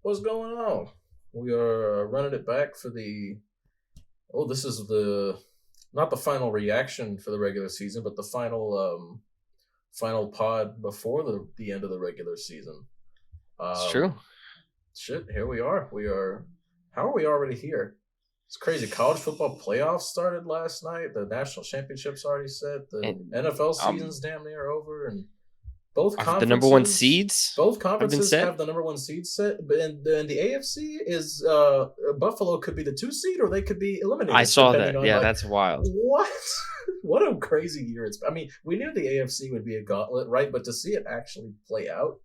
What's going on? We are running it back for the. Oh, this is the not the final reaction for the regular season, but the final pod before the end of the regular season. It's true. Um, Shit, here we are. We are. How are we already here? It's crazy. College football playoffs started last night. The national championships already set. The And NFL um, season's damn near over, and both the number one conferences seeds both have been conferences set. have the number one seed set, but in the AFC is Buffalo could be the 2 seed or they could be I eliminated saw depending that. on Yeah, like that's wild. what what a crazy year it's. I mean, we knew the AFC would be a gauntlet, right? But to see it actually play out,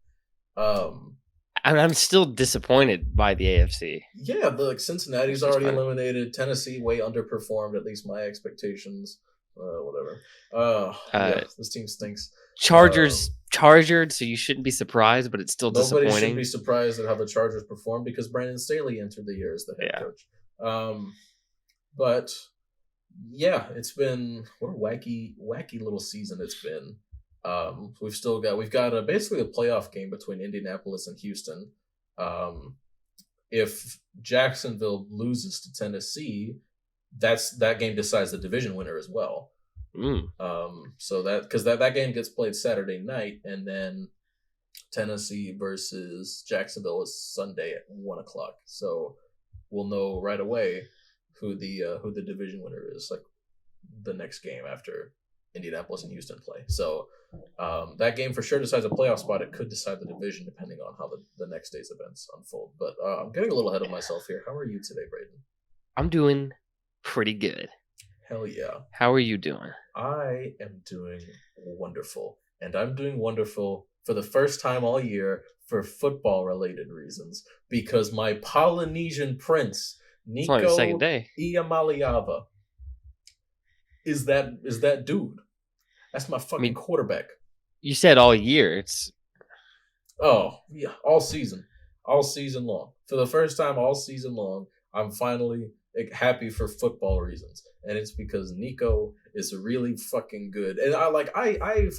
um, I'm still disappointed by the AFC. yeah, like Cincinnati's It's just already fine. eliminated. Tennessee way underperformed, at least my expectations. Whatever. Uh, Yeah, this team stinks. Chargers chargered, so you shouldn't be surprised, but it's still Nobody should be disappointing. surprised at how the Chargers performed because Brandon Staley entered the year as the head Yeah, coach. But yeah, it's been what a wacky little season it's been. We've got basically a playoff game between Indianapolis and Houston. Um, if Jacksonville loses to Tennessee, that game decides the division winner as well. mm. So that game gets played Saturday night, and then Tennessee versus Jacksonville is Sunday at 1 o'clock. So we'll know right away who the division winner is, like the next game after Indianapolis and Houston play. So that game for sure decides a playoff spot. It could decide the division depending on how the next day's events unfold. But I'm getting a little ahead of myself here. How are you today, Brayden? I'm doing pretty good. Hell yeah. How are you doing? I am doing wonderful. And I'm doing wonderful for the first time all year for football related reasons because my Polynesian prince, It's only the second Nico day. Iamaleava, is that dude. That's my I fucking mean, quarterback. you said all year. It's Oh, yeah, all season. All season long. For the first time all season long, I'm finally happy for football reasons. And it's because Nico is really fucking good. And I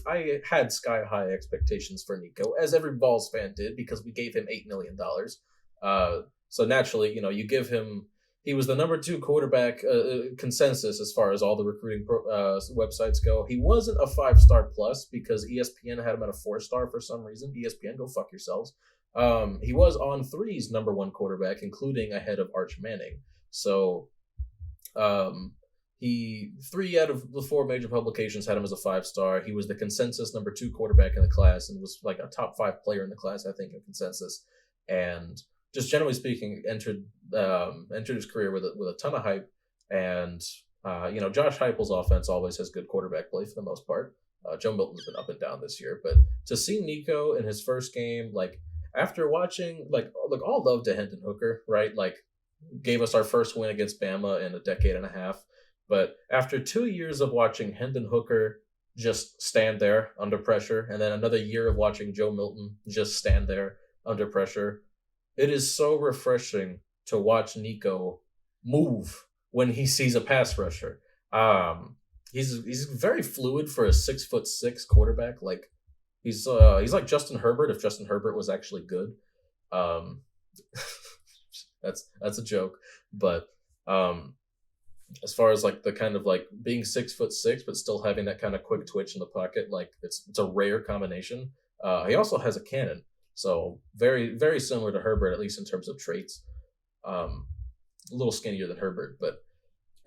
had sky high expectations for Nico, as every Balls fan did, because we gave him $8 million. So naturally, you give him. He was the number two quarterback consensus as far as all the recruiting websites go. He wasn't a 5-star plus because ESPN had him at a 4-star for some reason. ESPN, go fuck yourselves. He was on three's number one quarterback, including ahead of Arch Manning. So he 3 out of the 4 major publications had him as a 5-star. He was the consensus number 2 quarterback in the class and was like a top 5 player in the class, I think, in consensus. And just generally speaking, entered his career with a ton of hype. And Josh Heupel's offense always has good quarterback play for the most part. Joe Milton's been up and down this year, but to see Nico in his first game, like after watching, like look, all love to Hendon Hooker, right? Like gave us our first win against Bama in a decade and a half. But after 2 years of watching Hendon Hooker just stand there under pressure, and then another year of watching Joe Milton just stand there under pressure, it is so refreshing to watch Nico move when he sees a pass rusher. He's very fluid for a 6'6" quarterback. Like he's like Justin Herbert if Justin Herbert was actually good. Um, that's a joke, but as far as like the kind of like being 6'6" but still having that kind of quick twitch in the pocket, like it's a rare combination. He also has a cannon, so very very similar to Herbert at least in terms of traits. A little skinnier than Herbert, but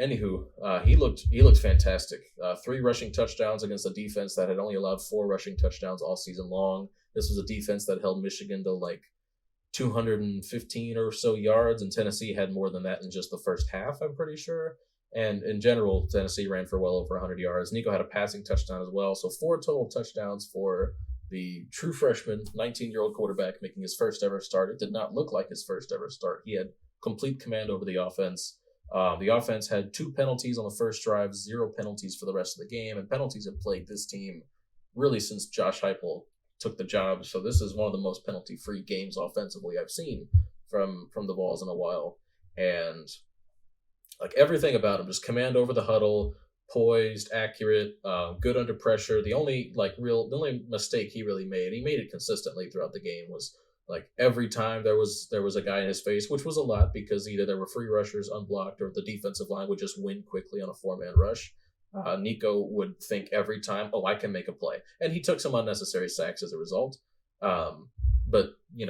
anywho, he looked fantastic. 3 rushing touchdowns against a defense that had only allowed 4 rushing touchdowns all season long. This was a defense that held Michigan to like 215 or so yards, and Tennessee had more than that in just the first half, I'm pretty sure. And in general, Tennessee ran for well over 100 yards. Nico had a passing touchdown as well, so 4 total touchdowns for the true freshman, 19-year-old quarterback making his first ever start. It did not look like his first ever start. He had complete command over the offense. The offense had 2 penalties on the first drive, 0 penalties for the rest of the game, and penalties have plagued this team really since Josh Heupel took the job. So this is one of the most penalty-free games offensively I've seen from the Vols in a while. And like everything about him, just command over the huddle, poised, accurate, good under pressure. The only mistake he really made, he made it consistently throughout the game, was Like every time there was a guy in his face, which was a lot because either there were free rushers unblocked or the defensive line would just win quickly on a 4-man rush. Nico would think every time, "Oh, I can make a play," and he took some unnecessary sacks as a result. But you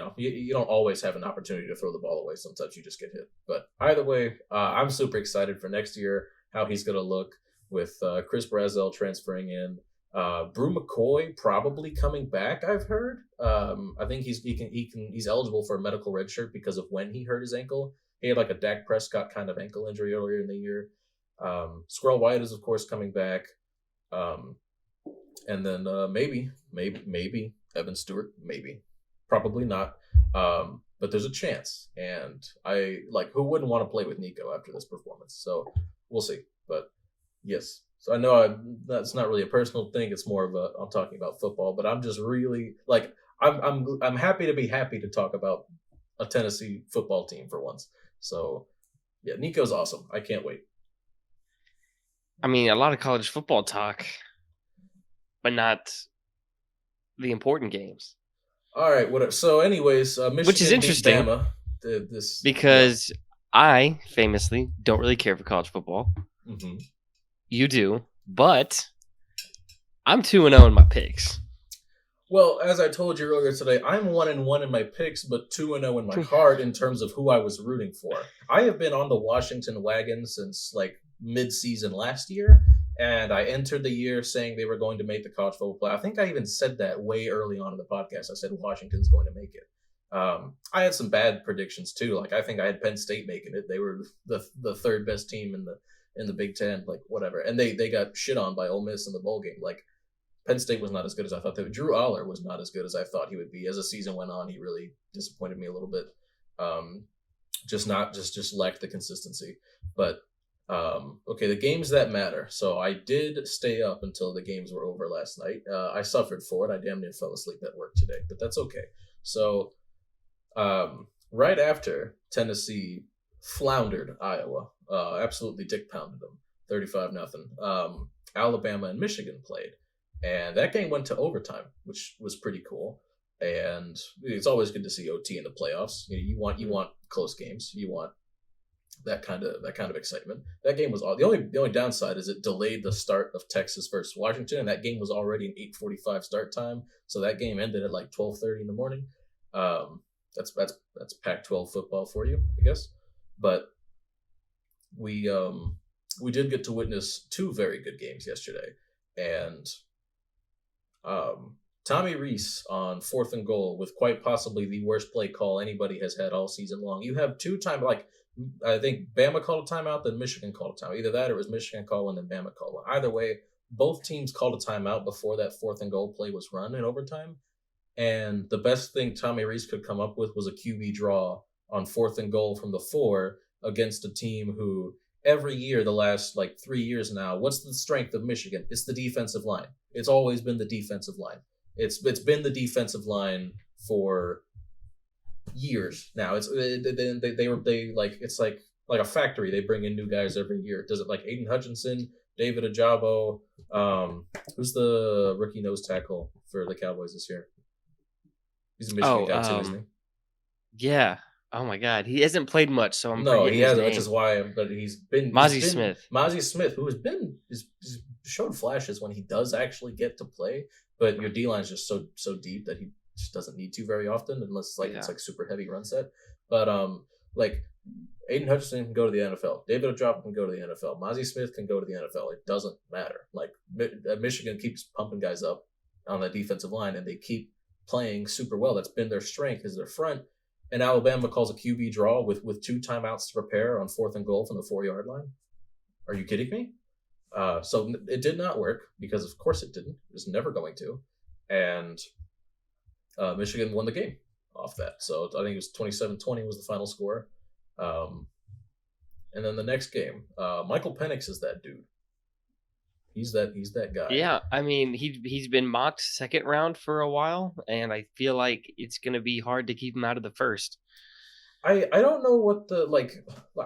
don't always have an opportunity to throw the ball away. Sometimes you just get hit. But either way, I'm super excited for next year how he's going to look with Chris Brazzell transferring in. Brew McCoy probably coming back. I've heard. I think he's eligible for a medical red shirt because of when he hurt his ankle. He had like a Dak Prescott kind of ankle injury earlier in the year. Squirrel White is of course coming back. And then maybe Evan Stewart, maybe, probably not. But there's a chance, and who wouldn't want to play with Nico after this performance? So we'll see. But yes, so I know that's not really a personal thing. It's more of I'm talking about football, but I'm just really I'm happy to be happy to talk about a Tennessee football team for once. So yeah, Nico's awesome. I can't wait. I mean, a lot of college football talk, but not the important games. All right, whatever. So, anyways, Michigan which is interesting beat Bama, because I famously don't really care for college football. Mm-hmm. You do, but I'm 2-0 in my picks. Well, as I told you earlier today, I'm 1-1 in my picks, but 2-0 in my heart in terms of who I was rooting for. I have been on the Washington wagon since mid-season last year, and I entered the year saying they were going to make the college football play. I think I even said that way early on in the podcast. I said Washington's going to make it. I had some bad predictions too. I think I had Penn State making it. They were the third best team in the Big Ten, whatever, and they got shit on by Ole Miss in the bowl game. Penn State was not as good as I thought they would. Drew Aller was not as good as I thought he would be. As the season went on, he really disappointed me a little bit. Just lacked the consistency. But okay, the games that matter. So I did stay up until the games were over last night. I suffered for it. I damn near fell asleep at work today, but that's okay. So right after Tennessee floundered Iowa, absolutely dick pounded them, 35-0. Alabama and Michigan played. And that game went to overtime, which was pretty cool. And it's always good to see OT in the playoffs. You want close games. You want that kind of excitement. That game was all the only downside is it delayed the start of Texas versus Washington, and that game was already an 8:45 start time. So that game ended at 12:30 in the morning. That's Pac-12 football for you, I guess. But we did get to witness two very good games yesterday, and Tommy Rees on 4th and goal with quite possibly the worst play call anybody has had all season long. You have two-time, I think Bama called a timeout, then Michigan called a timeout. Either that or it was Michigan calling and then Bama called one. Either way, both teams called a timeout before that 4th and goal play was run in overtime. And the best thing Tommy Rees could come up with was a QB draw on 4th and goal from the 4 against a team who every year, the last 3 years now, what's the strength of Michigan? It's the defensive line. It's always been the defensive line. It's been the defensive line for years now. It's like a factory. They bring in new guys every year. Does it Aiden Hutchinson, David Ajabo? Who's the rookie nose tackle for the Cowboys this year? He's a Michigan guy too, isn't he? Yeah. Oh my God, he hasn't played much, so I'm no, he hasn't, name. Which is why. But he's been Mozzie Smith. Mozzie Smith, who he's shown flashes when he does actually get to play, but your D line is just so deep that he just doesn't need to very often, unless it's super heavy run set. But Aiden Hutchinson can go to the NFL. David Ojabo can go to the NFL. Mozzie Smith can go to the NFL. It doesn't matter. Michigan keeps pumping guys up on the defensive line, and they keep playing super well. That's been their strength, is their front. And Alabama calls a QB draw with 2 timeouts to prepare on 4th and goal from the 4-yard line. Are you kidding me? So it did not work because, of course, it didn't. It was never going to. And Michigan won the game off that. So I think it was 27-20 was the final score. And then the next game, Michael Penix is that dude. He's that guy. Yeah, I mean, he's been mocked 2nd round for a while, and I feel like it's going to be hard to keep him out of the 1st. I don't know what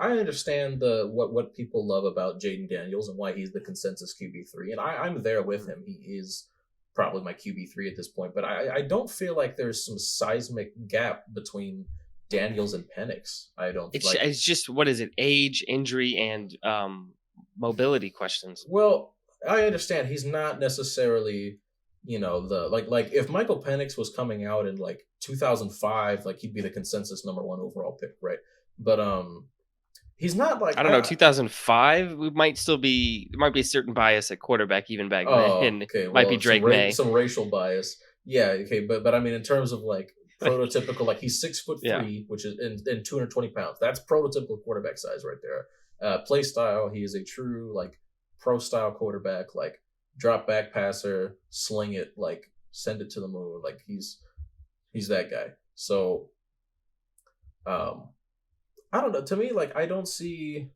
I understand what people love about Jaden Daniels and why he's the consensus QB3, and I'm there with him. He is probably my QB3 at this point. But I don't feel like there's some seismic gap between Daniels and Penix. I don't like. It's just, what is it? Age, injury, and mobility questions. Well, I understand he's not necessarily, the like if Michael Penix was coming out in like 2005, like he'd be the consensus number one overall pick, right? But he's not like I don't know. 2005, we might still be. There might be a certain bias at quarterback even back then. Okay, Might be Drake May. Some racial bias. Yeah, okay, but I mean in terms of like prototypical, like he's 6'3", Yeah. which is in 220 pounds. That's prototypical quarterback size right there. Play style, he is a true like pro style quarterback, like drop back passer, sling it, like send it to the moon. Like he's that guy. So I don't know. To me, like I don't see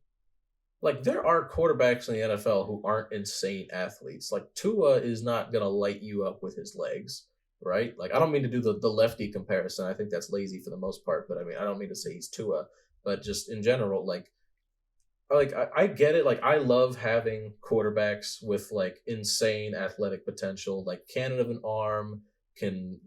like there are quarterbacks in the NFL who aren't insane athletes. Like Tua is not gonna light you up with his legs, right? Like I don't mean to do the lefty comparison. I think that's lazy for the most part, but I mean I don't mean to say he's Tua, but just in general, like I get it. Like I love having quarterbacks with like insane athletic potential, like cannon of an arm, can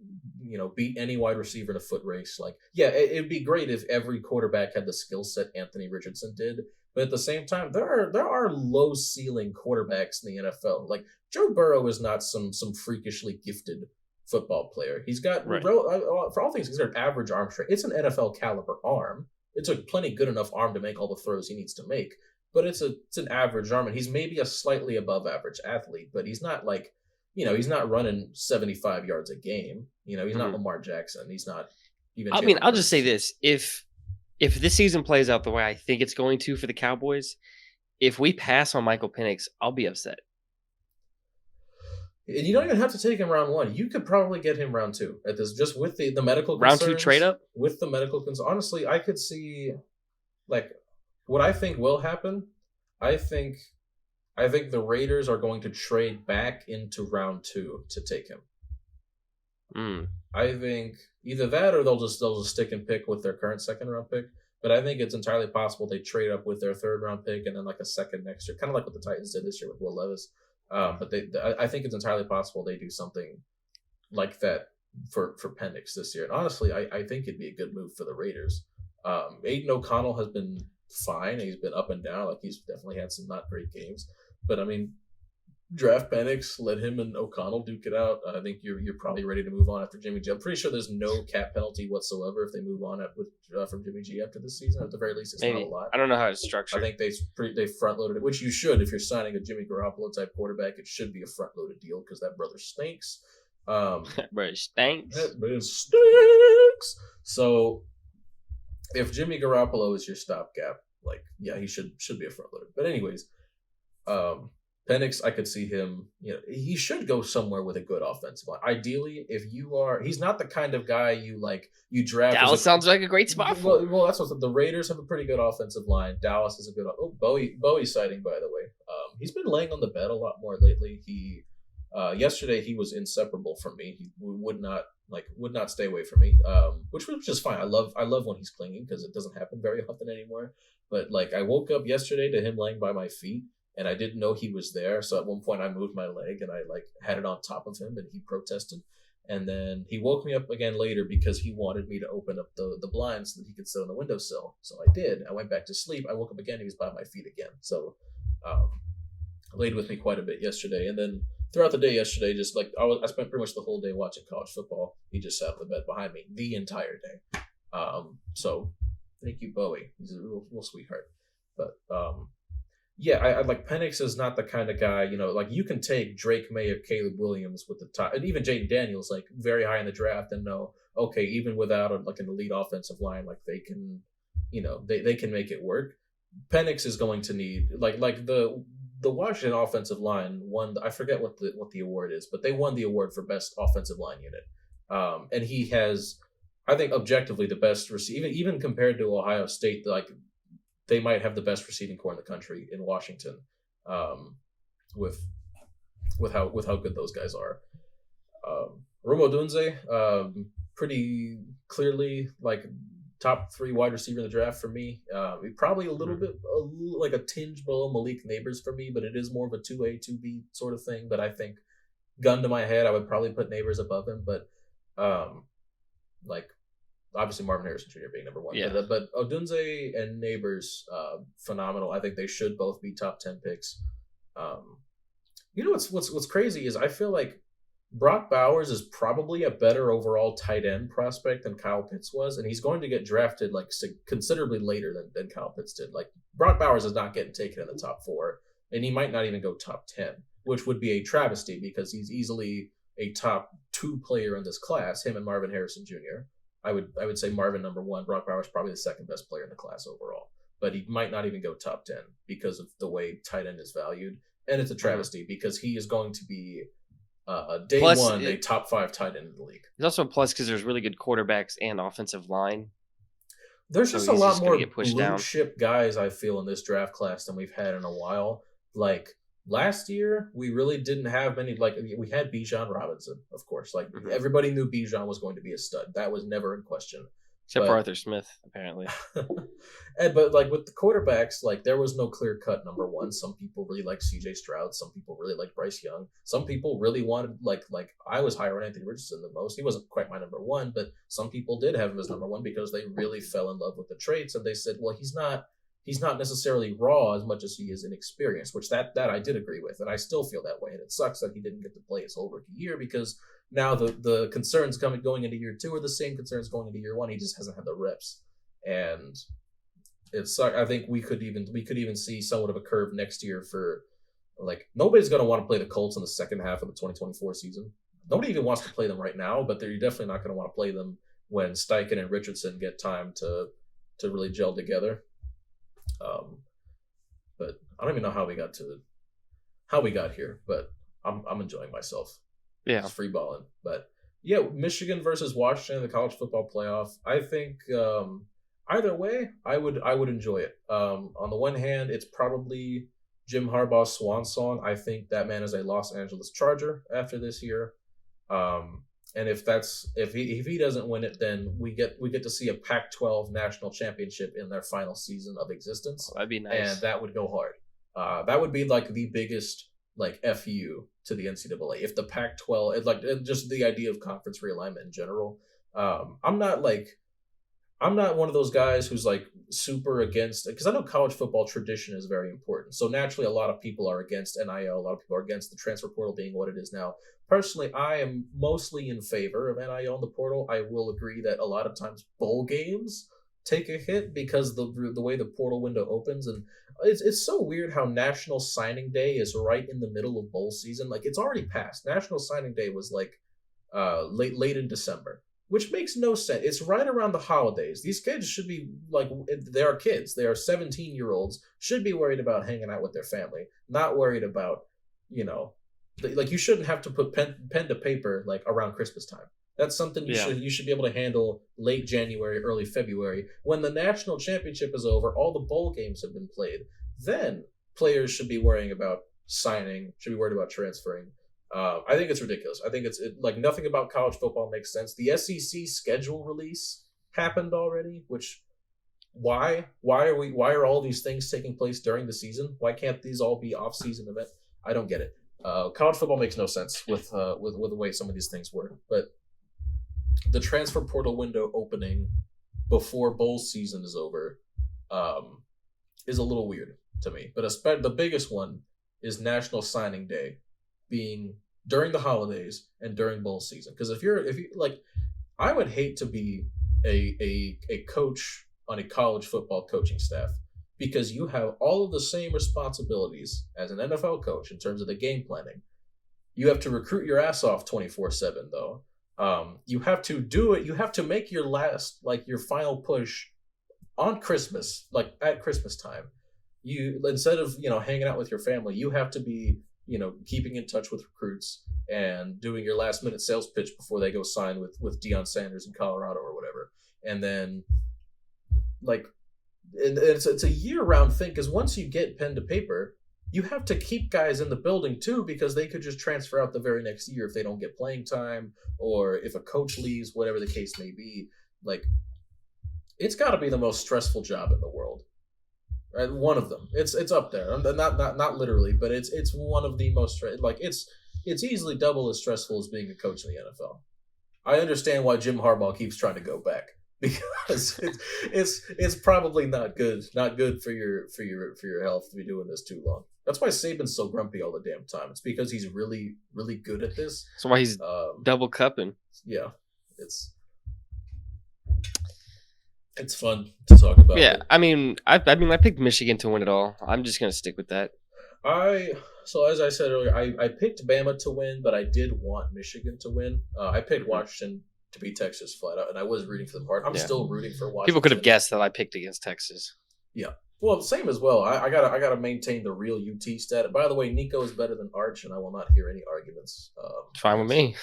beat any wide receiver in a foot race. Like yeah, it'd be great if every quarterback had the skill set Anthony Richardson did. But at the same time, there are low ceiling quarterbacks in the NFL. Like Joe Burrow is not some freakishly gifted football player. He's got Right. For all things considered, average arm strength. It's an NFL caliber arm. It's a plenty good enough arm to make all the throws he needs to make. But it's an average arm, and he's maybe a slightly above average athlete. But he's not like he's not running 75 yards a game. He's not Lamar Jackson. He's not even. I mean, I'll just say this: if this season plays out the way I think it's going to for the Cowboys, if we pass on Michael Penix, I'll be upset. And you don't even have to take him round one. You could probably get him round two at this, just with the medical concerns. Round two trade up? With the medical concerns. Honestly, I could see, like, what I think will happen. I think the Raiders are going to trade back into round two to take him. I think either that or they'll just stick and pick with their current second round pick. But I think it's entirely possible they trade up with their third round pick and then like a second next year, kind of like what the Titans did this year with Will Levis. But I think it's entirely possible they do something like that for Penix this year. And honestly, I think it'd be a good move for the Raiders. Aiden O'Connell has been fine. He's been up and down. Like he's definitely had some not great games. But I mean, draft Penix, let him and O'Connell duke it out. I think you're probably ready to move on after Jimmy G. I'm pretty sure there's no cap penalty whatsoever if they move on from Jimmy G after this season. At the very least, it's not a lot. I don't know how it's structured. I think they front loaded it, which you should if you're signing a Jimmy Garoppolo type quarterback. It should be a front loaded deal because that brother stinks. That brother stinks. That brother stinks. So if Jimmy Garoppolo is your stopgap, like yeah, he should be a front loader. But anyways, Penix, I could see him, he should go somewhere with a good offensive line. Ideally, he's not the kind of guy you draft. Dallas sounds like a great spot for. Well, that's what the Raiders have a pretty good offensive line. Dallas is a good. Oh, Bowie sighting, by the way. He's been laying on the bed a lot more lately. Yesterday he was inseparable from me. He would not stay away from me, which is fine. I love when he's clinging because it doesn't happen very often anymore. But like I woke up yesterday to him laying by my feet. And I didn't know he was there. So at one point I moved my leg and I had it on top of him and he protested. And then he woke me up again later because he wanted me to open up the blinds so that he could sit on the windowsill. So I did. I went back to sleep. I woke up again. He was by my feet again. So laid with me quite a bit yesterday. And then throughout the day yesterday, just like I spent pretty much the whole day watching college football. He just sat on the bed behind me the entire day. So thank you, Bowie. He's a real sweetheart. But yeah, I like Penix is not the kind of guy, like you can take Drake May or Caleb Williams with the top, and even Jaden Daniels, like very high in the draft, and know, okay, even without an elite offensive line, like they can, they can make it work. Penix is going to need like the Washington offensive line won. I forget what the award is, but they won the award for best offensive line unit, and he has, I think, objectively the best receiver, even compared to Ohio State, like. They might have the best receiving core in the country in Washington, with how good those guys are. Rome Odunze, pretty clearly like top 3 wide receiver in the draft for me. Probably a little bit like a tinge below Malik Neighbors for me, but it is more of a 2A 2B sort of thing. But I think gun to my head, I would probably put Neighbors above him, but um, like obviously Marvin Harrison Jr. being number one, Yeah. but Odunze and Neighbors, phenomenal. I think they should both be top 10 picks. Um, you know what's crazy is I feel like Brock Bowers is probably a better overall tight end prospect than Kyle Pitts was, and he's going to get drafted like considerably later than Kyle Pitts did. Like Brock Bowers is not getting taken in the top 4, and he might not even go top 10, which would be a travesty because he's easily a top 2 player in this class. Him and Marvin Harrison Jr. I would say Marvin number 1. Brock Bowers probably the second best player in the class overall, but he might not even go top 10 because of the way tight end is valued, and it's a travesty because he is going to be day plus, one, a top 5 tight end in the league. There's also a plus because there's really good quarterbacks and offensive line. There's just a lot more blue chip guys, I feel, in this draft class than we've had in a while. Like last year, we really didn't have many. Like we had Bijan Robinson, of course. Like everybody knew Bijan was going to be a stud. That was never in question. Except for Arthur Smith, apparently. But like with the quarterbacks, like there was no clear cut number 1. Some people really like C.J. Stroud. Some people really like Bryce Young. Some people really wanted like I was higher on Anthony Richardson the most. He wasn't quite my number 1, but some people did have him as number 1 because they really fell in love with the traits, and they said, well, he's not necessarily raw as much as he is inexperienced, which that I did agree with, and I still feel that way. And it sucks that he didn't get to play his whole rookie year because now the concerns going into year 2 are the same concerns going into year 1. He just hasn't had the reps, and it sucks. I think we could even see somewhat of a curve next year for like nobody's going to want to play the Colts in the second half of the 2024 season. Nobody even wants to play them right now, but they're definitely not going to want to play them when Steichen and Richardson get time to really gel together. But I don't even know how we got here, but I'm enjoying myself. Yeah, just free balling. But yeah, Michigan versus Washington in the college football playoff. I think either way, I would enjoy it. On the one hand, it's probably Jim Harbaugh's swan song. I think that man is a Los Angeles Charger after this year. And if he doesn't win it, then we get to see a Pac-12 national championship in their final season of existence. Oh, that'd be nice, and that would go hard. That would be like the biggest like FU to the NCAA if the Pac-12 just the idea of conference realignment in general. I'm not one of those guys who's like super against it because I know college football tradition is very important. So naturally, a lot of people are against NIL. A lot of people are against the transfer portal being what it is now. Personally, I am mostly in favor of NIL in the portal. I will agree that a lot of times bowl games take a hit because the way the portal window opens, and it's so weird how National Signing Day is right in the middle of bowl season. Like it's already passed. National Signing Day was like late in December, which makes no sense. It's right around the holidays. These kids should be like, they are kids. They are 17-year-olds, should be worried about hanging out with their family, not worried about, like you shouldn't have to put pen to paper like around Christmas time. That's something you should be able to handle late January, early February. When the national championship is over, all the bowl games have been played. Then players should be worrying about signing, should be worried about transferring. I think it's ridiculous. I think like nothing about college football makes sense. The SEC schedule release happened already, which why are all these things taking place during the season? Why can't these all be off-season events? I don't get it. College football makes no sense with the way some of these things work. But the transfer portal window opening before bowl season is over is a little weird to me. But the biggest one is National Signing Day being during the holidays and during bowl season. Because if you like, I would hate to be a coach on a college football coaching staff because you have all of the same responsibilities as an NFL coach in terms of the game planning. You have to recruit your ass off 24/7 though. You have to do it. You have to make your final push on Christmas, like at Christmas time. You, instead of, hanging out with your family, you have to be, keeping in touch with recruits and doing your last minute sales pitch before they go sign with Deion Sanders in Colorado or whatever. And then it's a year round thing. Cause once you get pen to paper, you have to keep guys in the building too, because they could just transfer out the very next year if they don't get playing time or if a coach leaves, whatever the case may be. Like, it's got to be the most stressful job in the world. Right? One of them. It's up there. Not literally, but it's one of the most, like, it's it's easily double as stressful as being a coach in the NFL. I understand why Jim Harbaugh keeps trying to go back because it's probably not good for your health to be doing this too long. That's why Saban's so grumpy all the damn time. It's because he's really really good at this. That's why he's double cupping. Yeah, it's fun to talk about. Yeah, I mean, I picked Michigan to win it all. I'm just gonna stick with that. So as I said earlier, I picked Bama to win, but I did want Michigan to win. I picked Washington to beat Texas flat out, and I was rooting for them hard. I'm still rooting for Washington. People could have guessed that I picked against Texas. Yeah. Well, same as well. I gotta maintain the real UT stat. By the way, Nico is better than Arch, and I will not hear any arguments. Fine with me.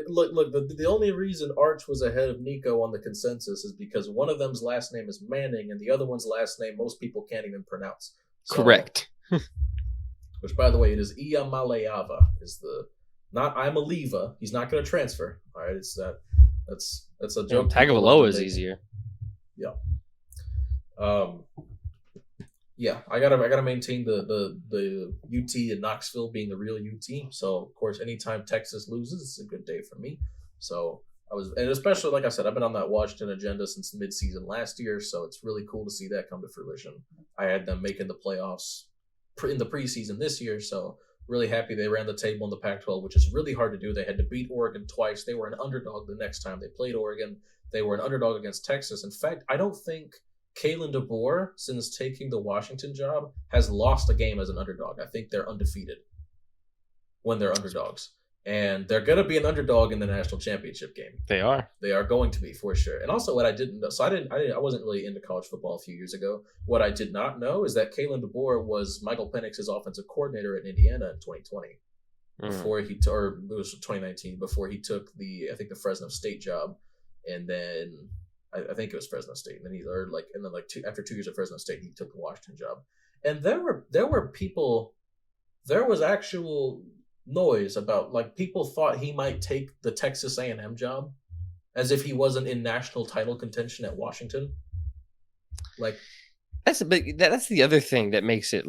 Look, the only reason Arch was ahead of Nico on the consensus is because one of them's last name is Manning, and the other one's last name most people can't even pronounce. So, correct. Which, by the way, it is Iamaleava. Is the not Iamaleava. He's not going to transfer. All right, it's that's a joke. Tagovailoa is easier. Yeah. Yeah, I gotta maintain the UT in Knoxville being the real UT. So of course, anytime Texas loses, it's a good day for me. So and especially like I said, I've been on that Washington agenda since midseason last year. So it's really cool to see that come to fruition. I had them making the playoffs in the preseason this year, so really happy they ran the table in the Pac-12, which is really hard to do. They had to beat Oregon twice. They were an underdog the next time they played Oregon. They were an underdog against Texas. In fact, I don't think Kalen DeBoer, since taking the Washington job, has lost a game as an underdog. I think they're undefeated when they're underdogs. And they're going to be an underdog in the national championship game. They are. They are going to be, for sure. And also what I didn't know, so I wasn't really into college football a few years ago. What I did not know is that Kalen DeBoer was Michael Penix's offensive coordinator in Indiana in 2020. Before or it was 2019, before he took the Fresno State job. And then I think it was Fresno State. And then after 2 years at Fresno State, he took the Washington job. And there was actual noise about people thought he might take the Texas A&M job as if he wasn't in national title contention at Washington. That's the other thing that makes it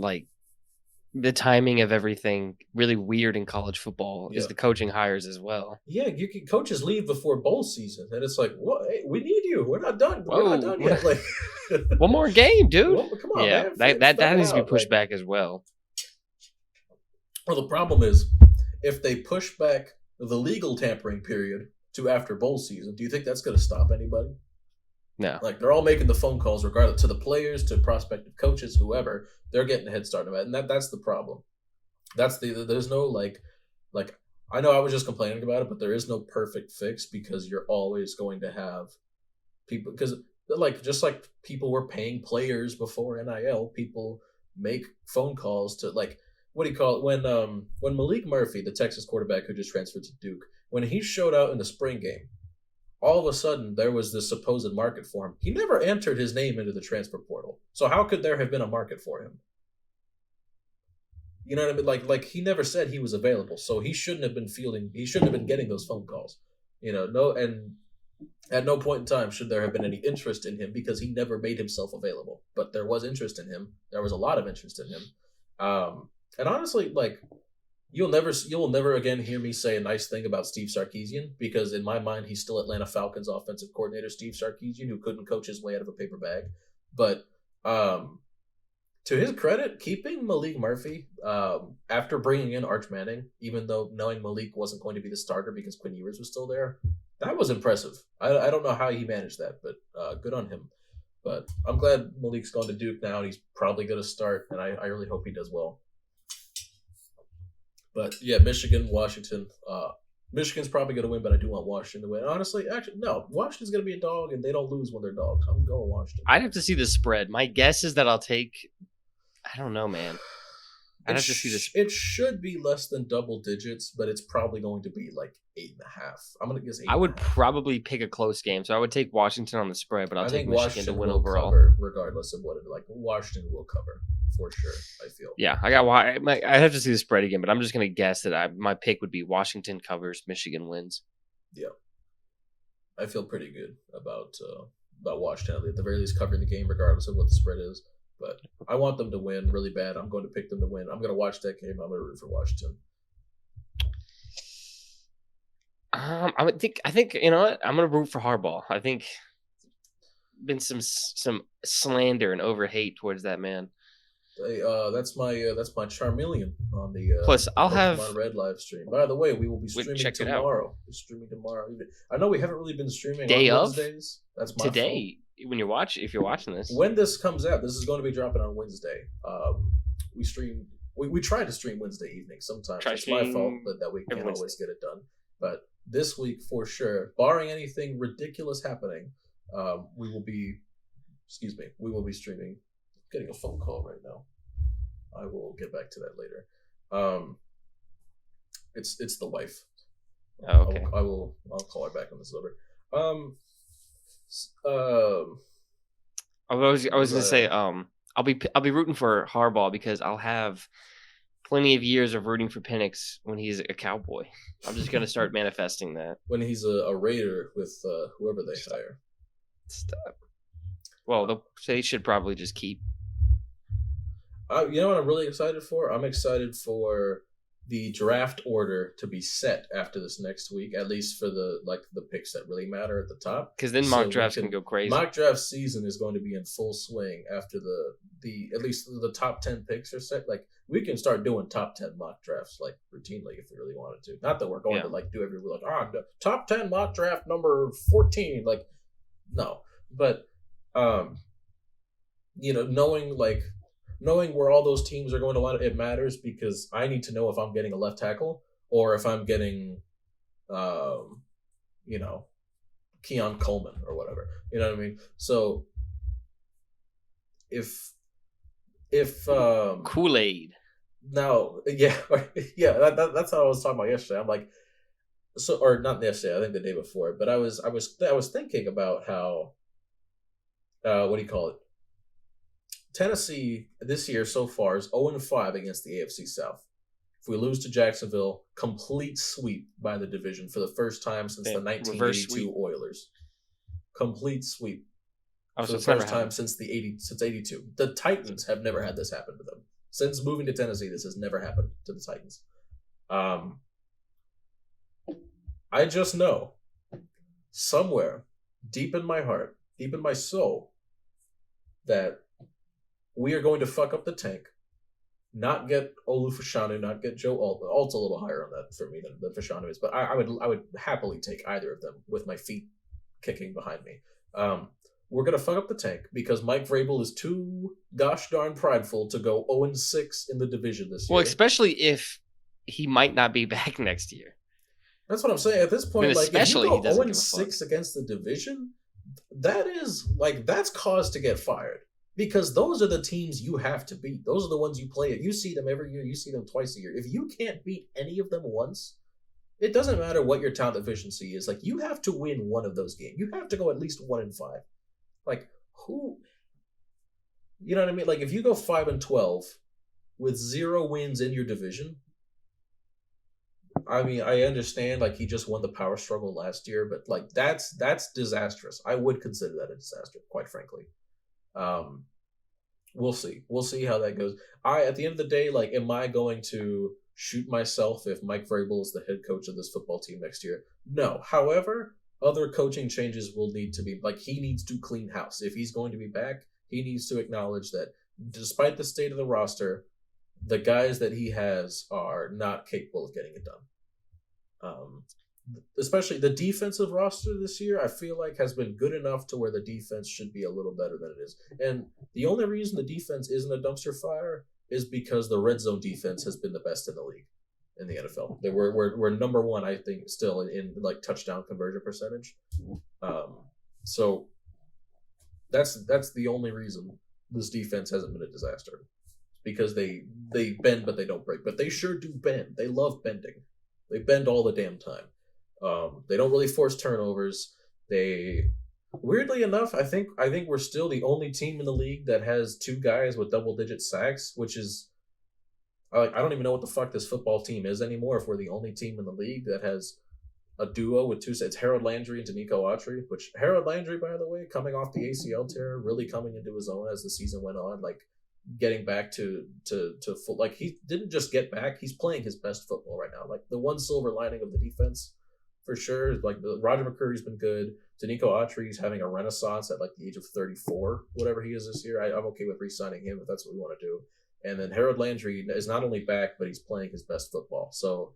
the timing of everything really weird in college football is the coaching hires as well. Yeah, coaches leave before bowl season, and it's what? Hey, we need you. We're not done. We're not done yet. One more game, dude. Well, come on, man. That needs to be pushed back as well. Well, the problem is, if they push back the legal tampering period to after bowl season, do you think that's going to stop anybody? No. They're all making the phone calls, regardless, to the players, to prospective coaches, whoever. They're getting a head start on that, and that's the problem. There's no I know I was just complaining about it, but there is no perfect fix because you're always going to have people because just like people were paying players before NIL, people make phone calls to what do you call it when Malik Murphy, the Texas quarterback who just transferred to Duke, when he showed out in the spring game, all of a sudden there was this supposed market for him. He never entered his name into the transfer portal. So how could there have been a market for him? You know what I mean? Like he never said he was available. So he shouldn't have been getting those phone calls. And at no point in time should there have been any interest in him because he never made himself available. But there was interest in him. There was a lot of interest in him. And honestly, you'll never again hear me say a nice thing about Steve Sarkisian because in my mind he's still Atlanta Falcons offensive coordinator Steve Sarkisian who couldn't coach his way out of a paper bag. But to his credit, keeping Malik Murphy after bringing in Arch Manning, even though knowing Malik wasn't going to be the starter because Quinn Ewers was still there, that was impressive. I don't know how he managed that, but good on him. But I'm glad Malik's gone to Duke now and he's probably going to start, and I really hope he does well. But yeah, Michigan, Washington. Michigan's probably going to win, but I do want Washington to win. Honestly, actually, no. Washington's going to be a dog, and they don't lose when they're dogs. I'm going Washington. I'd have to see the spread. My guess is that I'll take. I don't know, man. I'd have to see this. It should be less than double digits, but it's probably going to be 8.5. I'm going to guess 8. I would probably pick a close game, so I would take Washington on the spread, but I'll take Michigan to win overall. Cover regardless of what it Washington will cover for sure. I feel. Yeah, I have to see the spread again, but I'm just going to guess that my pick would be Washington covers, Michigan wins. Yeah, I feel pretty good about Washington at the very least covering the game, regardless of what the spread is. But I want them to win really bad. I'm going to pick them to win. I'm going to watch that game. I'm going to root for Washington. I think you know what? I'm gonna root for Harbaugh. I think been some slander and over hate towards that man. That's my Charmeleon on the Plus, I'll Pokemon have Red live stream. By the way, we will be streaming check it out. tomorrow. We're streaming tomorrow. I know we haven't really been streaming Day on of Wednesdays. That's my fault. today when if you're watching this. When this comes out, this is going to be dropping on Wednesday. We stream. We try to stream Wednesday evening. Sometimes it's my fault that we can't always get it done. But this week for sure, barring anything ridiculous happening, we will be. Excuse me. We will be streaming. I'm getting a phone call right now. I will get back to that later. It's the wife. Oh, okay. I'll call her back when this is over. I was gonna say I'll be rooting for Harbaugh because I'll have plenty of years of rooting for Penix when he's a Cowboy. I'm just gonna start manifesting that when he's a Raider with whoever they hire. Stop. Well, they should probably just keep. You know what I'm really excited for? I'm excited for the draft order to be set after this next week, at least for the picks that really matter at the top. Because then mock drafts can go crazy. Mock draft season is going to be in full swing after the at least the top 10 picks are set. Like we can start doing top 10 mock drafts like routinely if we really wanted to. Not that we're going to do every top 10 mock draft number 14. Like no, but knowing where all those teams are going to line up, it matters because I need to know if I'm getting a left tackle or if I'm getting, Keon Coleman or whatever. You know what I mean? So if Kool-Aid. Now, that's how I was talking about yesterday. I'm like, or not yesterday. I think the day before. But I was thinking about how, what do you call it? Tennessee this year so far is 0-5 against the AFC South. If we lose to Jacksonville, complete sweep by the division for the first time since the 1982 Oilers. Complete sweep. For the first time since 82. The Titans have never had this happen to them. Since moving to Tennessee, this has never happened to the Titans. I just know somewhere deep in my heart, deep in my soul, that we are going to fuck up the tank, not get Olu Fashanu, not get Joe Alt. Alt's a little higher on that for me than Fashanu is, but I would happily take either of them with my feet kicking behind me. We're going to fuck up the tank because Mike Vrabel is too gosh darn prideful to go 0-6 in the division this year. Well, especially if he might not be back next year. That's what I'm saying. At this point, if you go 0-6 against the division, that's cause to get fired. Because those are the teams you have to beat. Those are the ones you play at. You see them every year. You see them twice a year. If you can't beat any of them once, it doesn't matter what your talent efficiency is. Like, you have to win one of those games. You have to go at least 1-5. Like, who... You know what I mean? Like, if you go 5-12 with 0 wins in your division, I mean, I understand, like, he just won the power struggle last year, but, like, that's disastrous. I would consider that a disaster, quite frankly. We'll see. We'll see how that goes. At the end of the day, like, am I going to shoot myself if Mike Vrabel is the head coach of this football team next year? No. However, other coaching changes will need to be, like, he needs to clean house. If he's going to be back, he needs to acknowledge that despite the state of the roster, the guys that he has are not capable of getting it done. Especially the defensive roster this year, I feel like has been good enough to where the defense should be a little better than it is. And the only reason the defense isn't a dumpster fire is because the red zone defense has been the best in the league in the NFL. We're number one, I think, still in like touchdown conversion percentage. So that's the only reason this defense hasn't been a disaster. Because they bend but they don't break. But they sure do bend. They love bending. They bend all the damn time. They don't really force turnovers. They, weirdly enough, I think we're still the only team in the league that has 2 guys with double-digit sacks, which is, I don't even know what the fuck this football team is anymore. If we're the only team in the league that has a duo with 2, it's Harold Landry and Nico Iamaleava. Which Harold Landry, by the way, coming off the ACL tear, really coming into his own as the season went on, like getting back to full. Like he didn't just get back; he's playing his best football right now. Like the one silver lining of the defense for sure. Like Roger McCurry's been good. Danico Autry's having a renaissance at like the age of 34, whatever he is this year. I'm okay with re-signing him if that's what we want to do. And then Harold Landry is not only back, but he's playing his best football. So,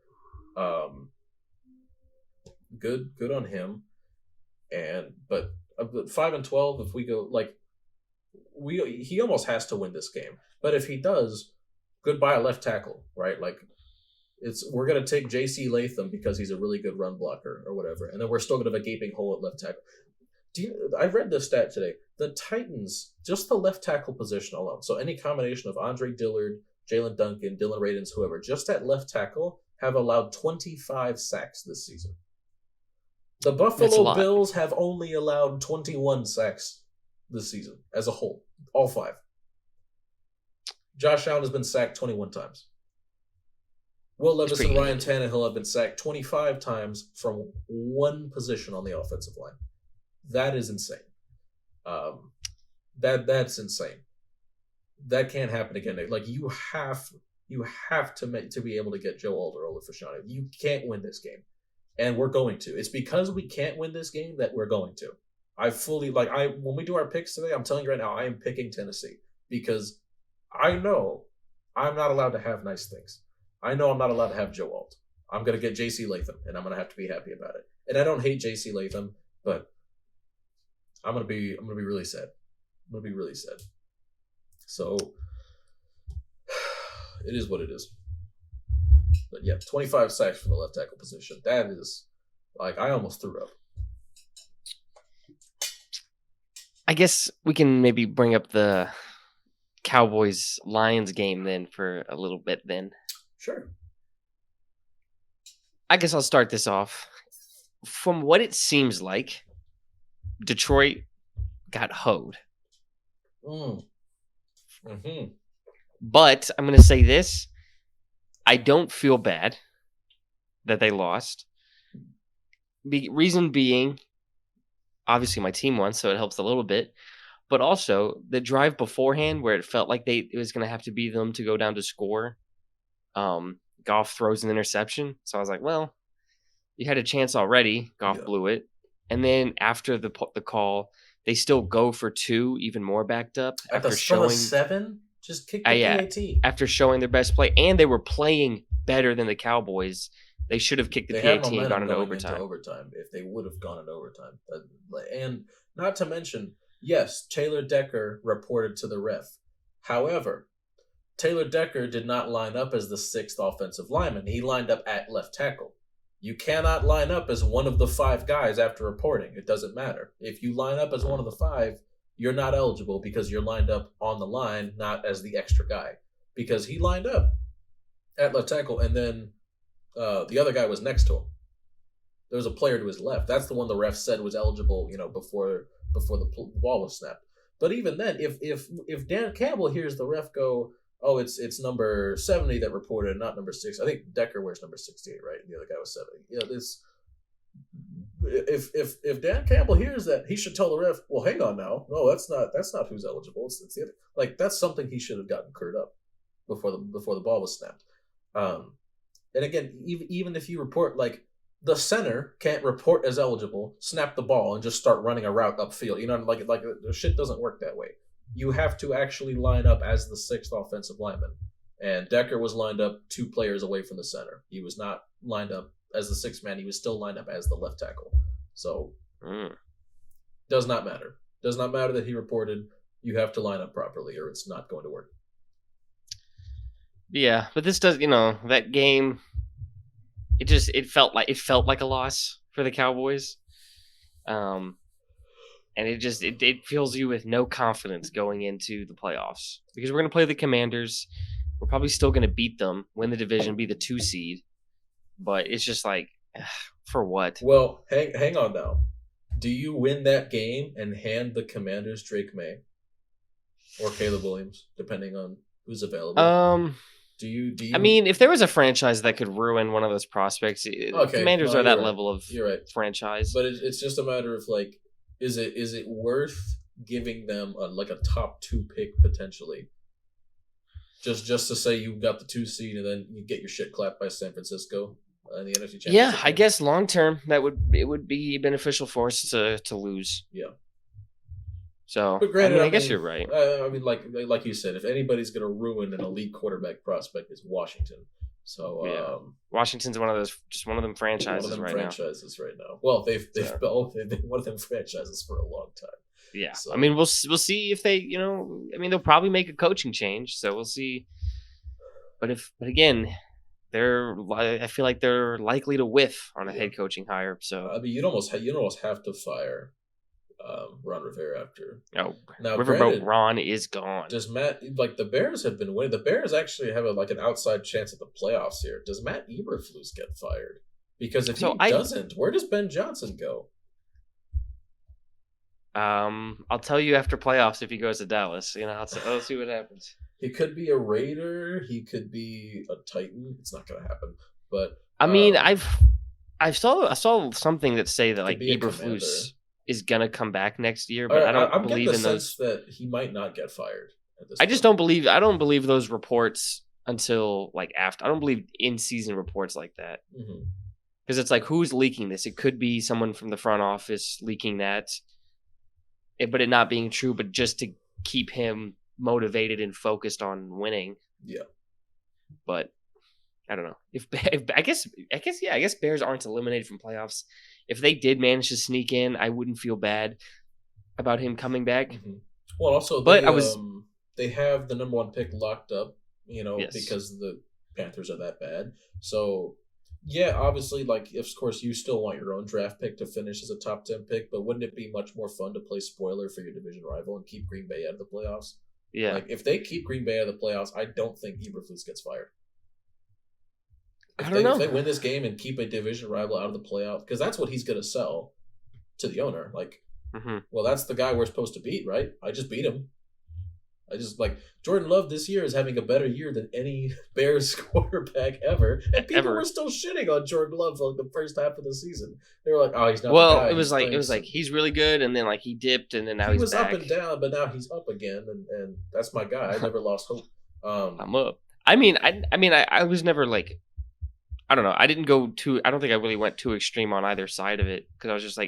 good on him. But 5-12, if we go like he almost has to win this game. But if he does, goodbye left tackle, right? Like we're gonna take J.C. Latham because he's a really good run blocker or whatever, and then we're still gonna have a gaping hole at left tackle. I read this stat today. The Titans, just the left tackle position alone, so any combination of Andre Dillard, Jalen Duncan, Dylan Radins, whoever, just at left tackle have allowed 25 sacks this season. The Buffalo Bills have only allowed 21 sacks this season as a whole, all 5. Josh Allen has been sacked 21 times. Will Levis and Ryan Tannehill have been sacked 25 times from one position on the offensive line. That is insane. That's insane. That can't happen again. Like you have to be able to get Joe Alderweireld for Fashanu. You can't win this game, and we're going to. It's because we can't win this game that we're going to. When we do our picks today, I'm telling you right now, I am picking Tennessee because I know I'm not allowed to have nice things. I know I'm not allowed to have Joe Alt. I'm gonna get J.C. Latham, and I'm gonna have to be happy about it. And I don't hate J.C. Latham, but I'm gonna be really sad. I'm gonna be really sad. So it is what it is. But yeah, 25 sacks from the left tackle position. That is like I almost threw up. I guess we can maybe bring up the Cowboys-Lions game then for a little bit then. Sure. I guess I'll start this off. From what it seems like, Detroit got hoed. Mm-hmm. But I'm going to say this. I don't feel bad that they lost. Reason being, obviously my team won, so it helps a little bit. But also, the drive beforehand where it felt like it was going to have to be them to go down to score, Goff throws an interception. So I was like, well, you had a chance already. Goff blew it. And then after the call, they still go for 2, even more backed up. After showing 7? Just kick the PAT. After showing their best play. And they were playing better than the Cowboys. They should have kicked the PAT and gone into overtime if they would have gone into overtime. And not to mention, yes, Taylor Decker reported to the ref. However, Taylor Decker did not line up as the 6th offensive lineman. He lined up at left tackle. You cannot line up as one of the 5 guys after reporting. It doesn't matter. If you line up as one of the 5, you're not eligible because you're lined up on the line, not as the extra guy. Because he lined up at left tackle, and then the other guy was next to him. There was a player to his left. That's the one the ref said was eligible, before the ball was snapped. But even then, if Dan Campbell hears the ref go, oh, it's number 70 that reported, not number 6. I think Decker wears number 68, right? And the other guy was 70. If Dan Campbell hears that, he should tell the ref, well, hang on now. No, that's not who's eligible. It's the other. Like that's something he should have gotten cleared up before the ball was snapped. And again, even if you report like the center can't report as eligible, snap the ball, and just start running a route upfield. Like the shit doesn't work that way. You have to actually line up as the 6th offensive lineman. And Decker was lined up 2 players away from the center. He was not lined up as the 6th man. He was still lined up as the left tackle. So, does not matter. Does not matter that he reported. You have to line up properly or it's not going to work. Yeah, but this does, that game, it felt like a loss for the Cowboys. And it fills you with no confidence going into the playoffs because we're going to play the Commanders. We're probably still going to beat them, win the division, be the 2 seed. But it's just like, for what? Well, hang on now. Do you win that game and hand the Commanders Drake May or Caleb Williams, depending on who's available? Do you? I mean, if there was a franchise that could ruin one of those prospects, Commanders are that level of franchise. But it's just a matter of like, is it worth giving them a top 2 pick potentially? Just to say you got the 2 seed and then you get your shit clapped by San Francisco. in the NFC Yeah, Championship I game. guess long term it would be beneficial for us to lose. Yeah. So But granted, I guess you're right. like you said, if anybody's going to ruin an elite quarterback prospect, it's Washington. So Yeah, Washington's one of them franchises one of them right franchises right now. Well, they've So. been one of them franchises for a long time. Yeah, So. I mean we'll see if they they'll probably make a coaching change, so we'll see. But again, I feel like they're likely to whiff on a head coaching hire. So I mean, you'd almost have to fire Ron Rivera after. now, Riverboat granted, Ron is gone. Does Matt the Bears have been winning? The Bears actually have an outside chance at the playoffs here. Does Matt Eberflus get fired? Because if he doesn't, where does Ben Johnson go? I'll tell you after playoffs if he goes to Dallas. I'll see what happens. He could be a Raider. He could be a Titan. It's not going to happen. But I mean, I saw something that say that Eberflus is gonna come back next year, but I don't believe in those. That he might not get fired. I just don't believe. I don't believe those reports until after. I don't believe in season reports like that because it's who's leaking this? It could be someone from the front office leaking that, but it not being true, but just to keep him motivated and focused on winning. Yeah, but I don't know. If I guess Bears aren't eliminated from playoffs. If they did manage to sneak in, I wouldn't feel bad about him coming back. Mm-hmm. Well, also, they have the number 1 pick locked up, because the Panthers are that bad. So, yeah, obviously, of course, you still want your own draft pick to finish as a top 10 pick, but wouldn't it be much more fun to play spoiler for your division rival and keep Green Bay out of the playoffs? Yeah. If they keep Green Bay out of the playoffs, I don't think Eberflus gets fired. I don't know. If they win this game and keep a division rival out of the playoffs, because that's what he's going to sell to the owner. Well, that's the guy we're supposed to beat, right? I just beat him. Jordan Love this year is having a better year than any Bears quarterback ever, and people were still shitting on Jordan Love for the first half of the season. They were like, "Oh, he's not." Well, the guy. it was he's really good, and then he dipped, and then now he was back. Up and down, but now he's up again, and that's my guy. I never lost hope. I'm up. I was never I don't know. I didn't go too. I don't think I really went too extreme on either side of it because I was just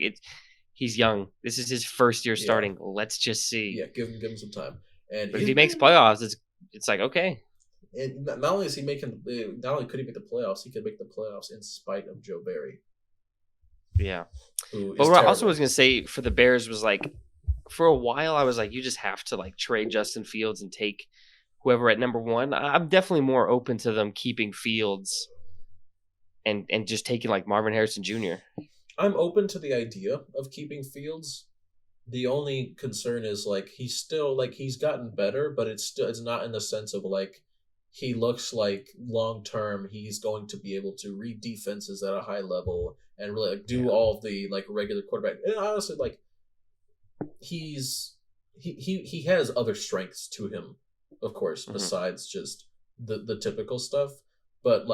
he's young. This is his first year starting. Let's just see. Yeah, give him some time. But if he makes playoffs, it's okay. And not only could he make the playoffs, he could make the playoffs in spite of Joe Barry. Yeah. But what I also was gonna say for the Bears was for a while I was you just have to trade Justin Fields and take whoever at number 1. I'm definitely more open to them keeping Fields and just taking Marvin Harrison Jr. I'm open to the idea of keeping Fields. The only concern is he's still he's gotten better, but it's not in the sense of he looks long term he's going to be able to read defenses at a high level and really do all the regular quarterback. And honestly, he has other strengths to him, of course, besides just the typical stuff. But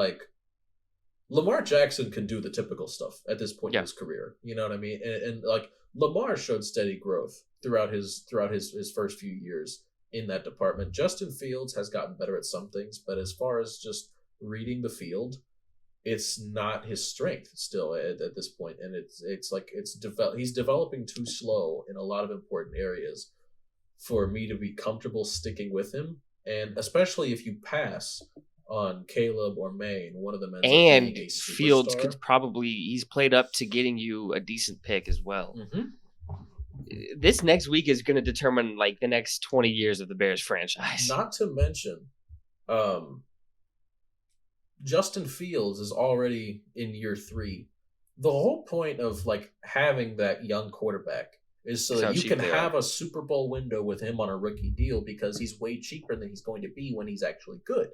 Lamar Jackson can do the typical stuff at this point in his career. You know what I mean? And Lamar showed steady growth throughout his first few years in that department. Justin Fields has gotten better at some things, but as far as just reading the field, it's not his strength still at this point. And he's developing too slow in a lot of important areas for me to be comfortable sticking with him. And especially if you pass on Caleb or May, and one of them ends up being a superstar. Fields could he's played up to getting you a decent pick as well. This next week is going to determine the next 20 years of the Bears franchise. Not to mention, Justin Fields is already in year 3. The whole point of having that young quarterback is so that you can have a Super Bowl window with him on a rookie deal because he's way cheaper than he's going to be when he's actually good.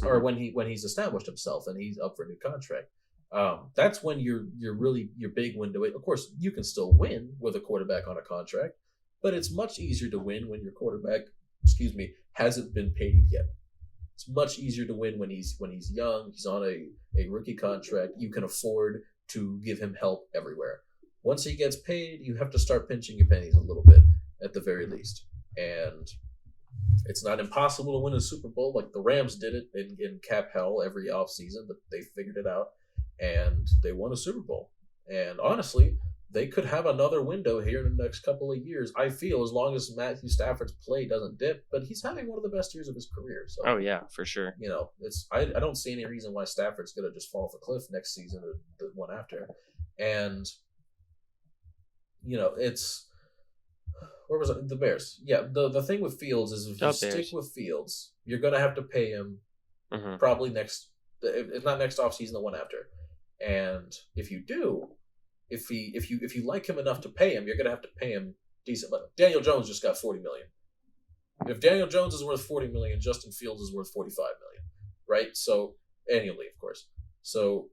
Or when he's established himself and he's up for a new contract. That's when your big window. Of course, you can still win with a quarterback on a contract, but it's much easier to win when your quarterback, hasn't been paid yet. It's much easier to win when he's young. He's on a rookie contract. You can afford to give him help everywhere. Once he gets paid, you have to start pinching your pennies a little bit at the very least. And it's not impossible to win a Super Bowl. The Rams did it in cap hell every offseason, but they figured it out. and they won a Super Bowl. And honestly, they could have another window here in the next couple of years. I feel as long as Matthew Stafford's play doesn't dip, but he's having one of the best years of his career. So, oh yeah, for sure. It's I don't see any reason why Stafford's gonna just fall off a cliff next season or the one after. And it's where was it? The Bears. Yeah, the thing with Fields is if you stick with Fields, you're gonna have to pay him probably if not next offseason, the one after. And if you do, if you like him enough to pay him, you're gonna have to pay him decent money. Daniel Jones just got $40 million. If Daniel Jones is worth $40 million, Justin Fields is worth $45 million, right? So annually, of course. So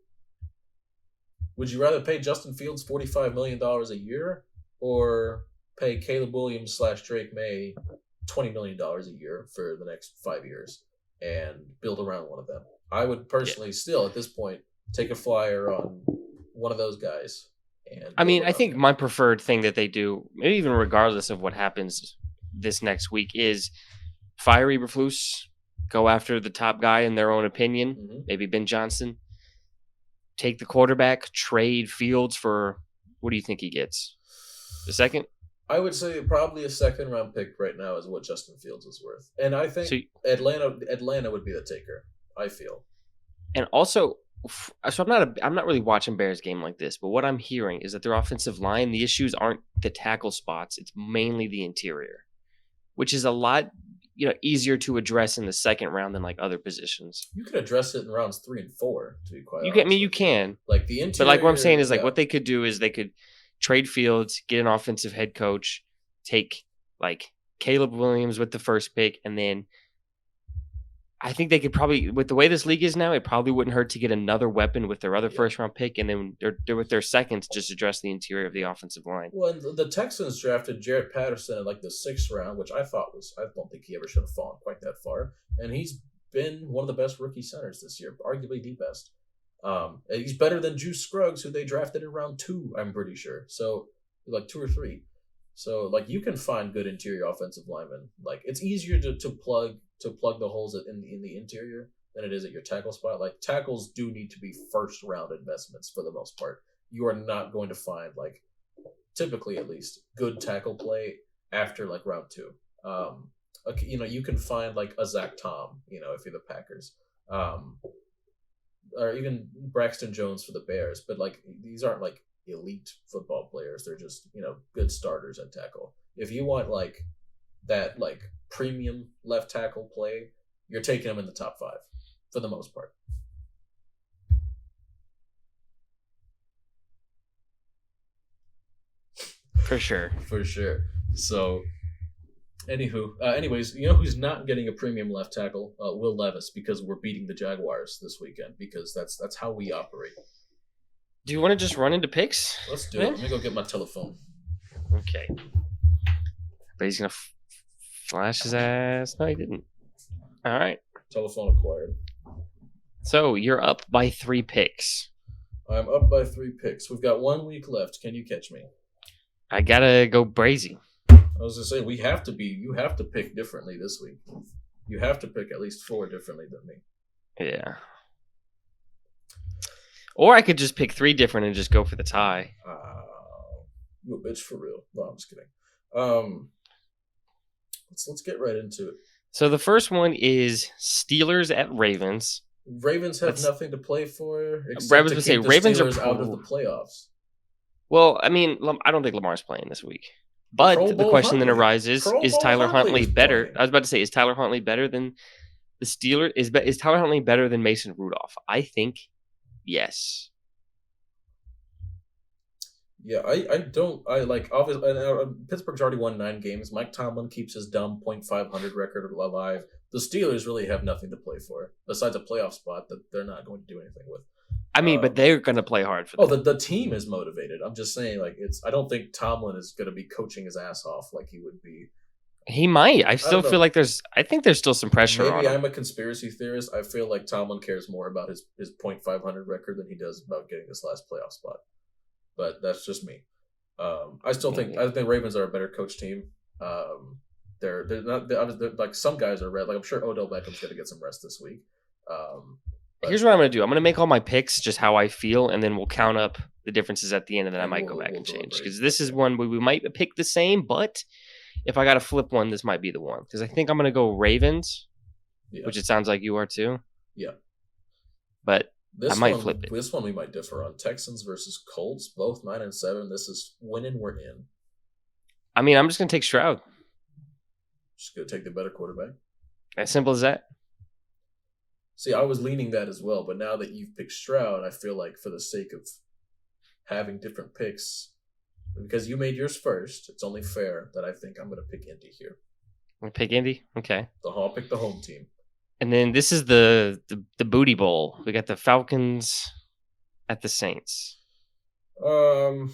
would you rather pay Justin Fields $45 million a year, or pay Caleb Williams / Drake May $20 million a year for the next 5 years and build around one of them? I would personally still, at this point, take a flyer on one of those guys. And I think my preferred thing that they do, maybe even regardless of what happens this next week, is fire Eberflus, go after the top guy in their own opinion, maybe Ben Johnson, take the quarterback, trade Fields for, what do you think he gets? The second? I would say probably a second round pick right now is what Justin Fields is worth. And I think Atlanta would be the taker, I feel. And also, so I'm not really watching Bears game like this, but what I'm hearing is that their offensive line, the issues aren't the tackle spots, it's mainly the interior, which is a lot easier to address in the second round than like other positions. You can address it in rounds 3 and 4, to be quite honest. You can. Like the interior, but like what I'm saying is like what they could do is they could trade Fields, get an offensive head coach, take like Caleb Williams with the first pick, and then I think they could probably, with the way this league is now, it probably wouldn't hurt to get another weapon with their other first round pick, and then they're with their seconds just address the interior of the offensive line. Well, and the Texans drafted Jarrett Patterson in like the 6th round, which I don't think he ever should have fallen quite that far, and he's been one of the best rookie centers this year, arguably the best. He's better than Juice Scruggs, who they drafted in round 2, I'm pretty sure. So like 2 or 3. So like you can find good interior offensive linemen. Like it's easier to plug the holes in the interior than it is at your tackle spot. Like tackles do need to be first round investments for the most part. You are not going to find, like, typically at least, good tackle play after like round 2. Okay, you can find like a Zach Tom, if you're the Packers, or even Braxton Jones for the Bears. But like these aren't like elite football players. They're just good starters at tackle. If you want like that like premium left tackle play, you're taking them in the top 5 for the most part. For sure. So anyways, who's not getting a premium left tackle? Will Levis, because we're beating the Jaguars this weekend, because that's how we operate. Do you want to just run into picks? Let's do it. Let me go get my telephone. Okay. But he's going to flash his ass. No, he didn't. All right. Telephone acquired. So you're up by 3 picks. I'm up by 3 picks. We've got 1 week left. Can you catch me? I got to go brazy. I was going to say, you have to pick differently this week. You have to pick at least 4 differently than me. Yeah. Or I could just pick 3 different and just go for the tie. You a bitch for real. No, I'm just kidding. Let's get right into it. So the first one is Steelers at Ravens. Ravens have nothing to play for. Ravens would say Ravens are out of the playoffs. Well, I mean, I don't think Lamar's playing this week. But the question then arises: is Tyler Huntley better? Playing. I was about to say, is Tyler Huntley better than the Steelers? Is Tyler Huntley better than Mason Rudolph? I think yes. Yeah, obviously Pittsburgh's already won 9 games. Mike Tomlin keeps his dumb .500 record alive. The Steelers really have nothing to play for besides a playoff spot that they're not going to do anything with. I mean, but they're going to play hard for them. The team is motivated. I'm just saying, like, I don't think Tomlin is going to be coaching his ass off like he would be. He might. I still feel like I think there's still some pressure on him. Maybe I'm a conspiracy theorist. I feel like Tomlin cares more about his .500 record than he does about getting this last playoff spot. But that's just me. I think Ravens are a better coach team. They're not like some guys are red. Like I'm sure Odell Beckham's going to get some rest this week. Here's what I'm going to do. I'm going to make all my picks just how I feel, and then we'll count up the differences at the end, and then I might go back and change. Because this is one where we might pick the same, but if I got to flip one, this might be the one. Because I think I'm going to go Ravens, which it sounds like you are too. Yeah. But I might flip it. This one we might differ on. Texans versus Colts, both 9-7. This is winning, we're in. I mean, I'm just going to take Stroud. Just going to take the better quarterback. As simple as that. See, I was leaning that as well, but now that you've picked Stroud, I feel like for the sake of having different picks, because you made yours first, it's only fair that I think I'm going to pick Indy here. Pick Indy? Okay. I'll pick the home team. And then this is the Booty Bowl. We got the Falcons at the Saints. Do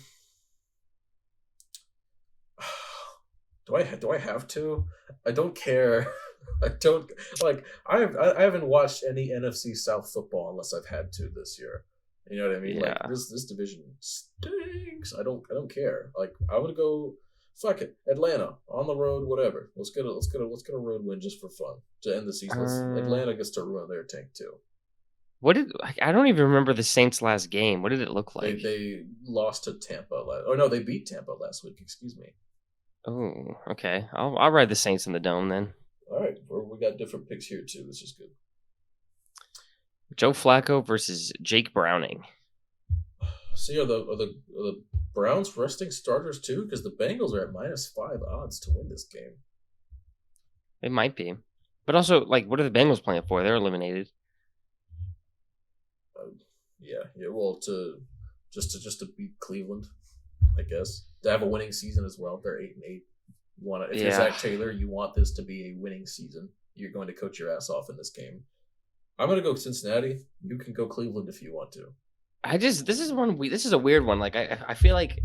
I have to? I don't care. I don't like. I haven't watched any NFC South football unless I've had to this year. You know what I mean? Yeah. Like this division stinks. I don't care. Like I would go. Fuck it, Atlanta on the road, whatever. Let's get a road win just for fun to end the season. Atlanta gets to ruin their tank too. I don't even remember the Saints' last game. What did it look like? They lost to Tampa last. Oh no, they beat Tampa last week. Excuse me. Oh, okay. I'll ride the Saints in the dome then. All right, we got different picks here too. This is good. Joe Flacco versus Jake Browning. See, are the Browns resting starters too? Because the Bengals are at -5 odds to win this game. It might be, but also, like, what are the Bengals playing for? They're eliminated. Yeah. Well, just to beat Cleveland, I guess, to have a winning season as well. They're 8-8. You want to, if you're Zach Taylor, you want this to be a winning season. You're going to coach your ass off in this game. I'm going to go Cincinnati. You can go Cleveland if you want to. This is a weird one. Like I feel like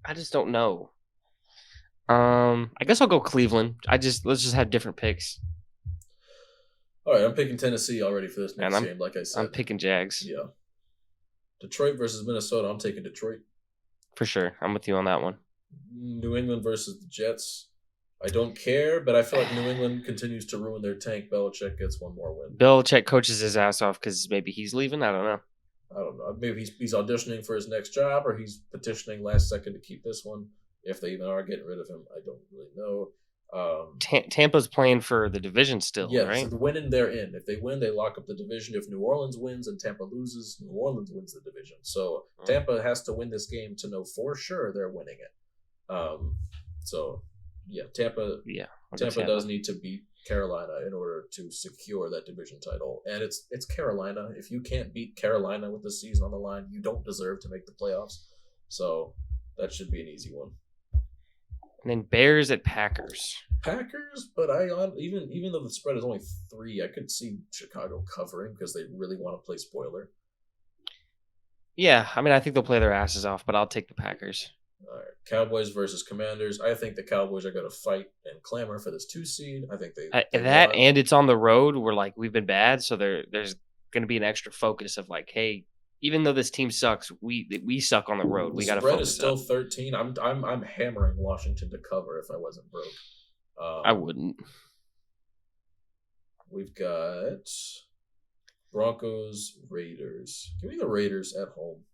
I just don't know. I guess I'll go Cleveland. Let's just have different picks. All right, I'm picking Tennessee already for this next game. Like I said, I'm picking Jags. Yeah. Detroit versus Minnesota. I'm taking Detroit. For sure, I'm with you on that one. New England versus the Jets. I don't care, but I feel like New England continues to ruin their tank. Belichick gets one more win. Belichick coaches his ass off because maybe he's leaving. I don't know. Maybe he's auditioning for his next job, or he's petitioning last second to keep this one. If they even are getting rid of him, I don't really know. Tampa's playing for the division still, right? So the winning, they're in. If they win, they lock up the division. If New Orleans wins and Tampa loses, New Orleans wins the division. So Tampa has to win this game to know for sure they're winning it. Tampa. Yeah, Tampa does need to beat Carolina in order to secure that division title, and it's Carolina. If you can't beat Carolina with the season on the line, you don't deserve to make the playoffs. So that should be an easy one. And then Bears at Packers. But even though the spread is only 3, I could see Chicago covering because they really want to play spoiler. Yeah, I mean, I think they'll play their asses off, but I'll take the Packers. All right, Cowboys versus Commanders. I think the Cowboys are going to fight and clamor for this 2 seed. I think they and it's on the road. We've been bad, so there's going to be an extra focus of like, hey, even though this team sucks, we suck on the road. We got to focus. The spread is still 13. I'm hammering Washington to cover if I wasn't broke. I wouldn't. We've got Broncos, Raiders. Give me the Raiders at home.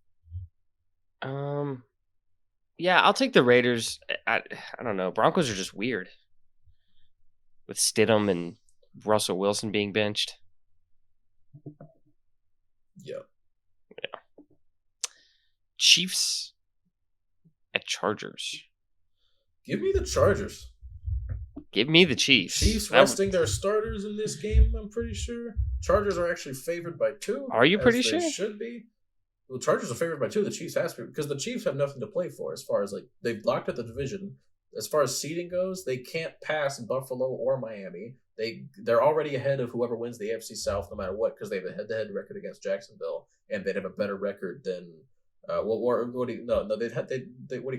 Yeah, I'll take the Raiders. I don't know. Broncos are just weird. With Stidham and Russell Wilson being benched. Yeah. Chiefs at Chargers. Give me the Chargers. Give me the Chiefs. Chiefs resting their starters in this game, I'm pretty sure. Chargers are actually favored by 2. Are you pretty sure? They should be. Well, the Chargers are favored by 2. The Chiefs has to be, because the Chiefs have nothing to play for as far as, like, they've blocked at the division. As far as seeding goes, they can't pass Buffalo or Miami. They're already ahead of whoever wins the AFC South no matter what because they have a head-to-head record against Jacksonville, and they'd have a better record than what do you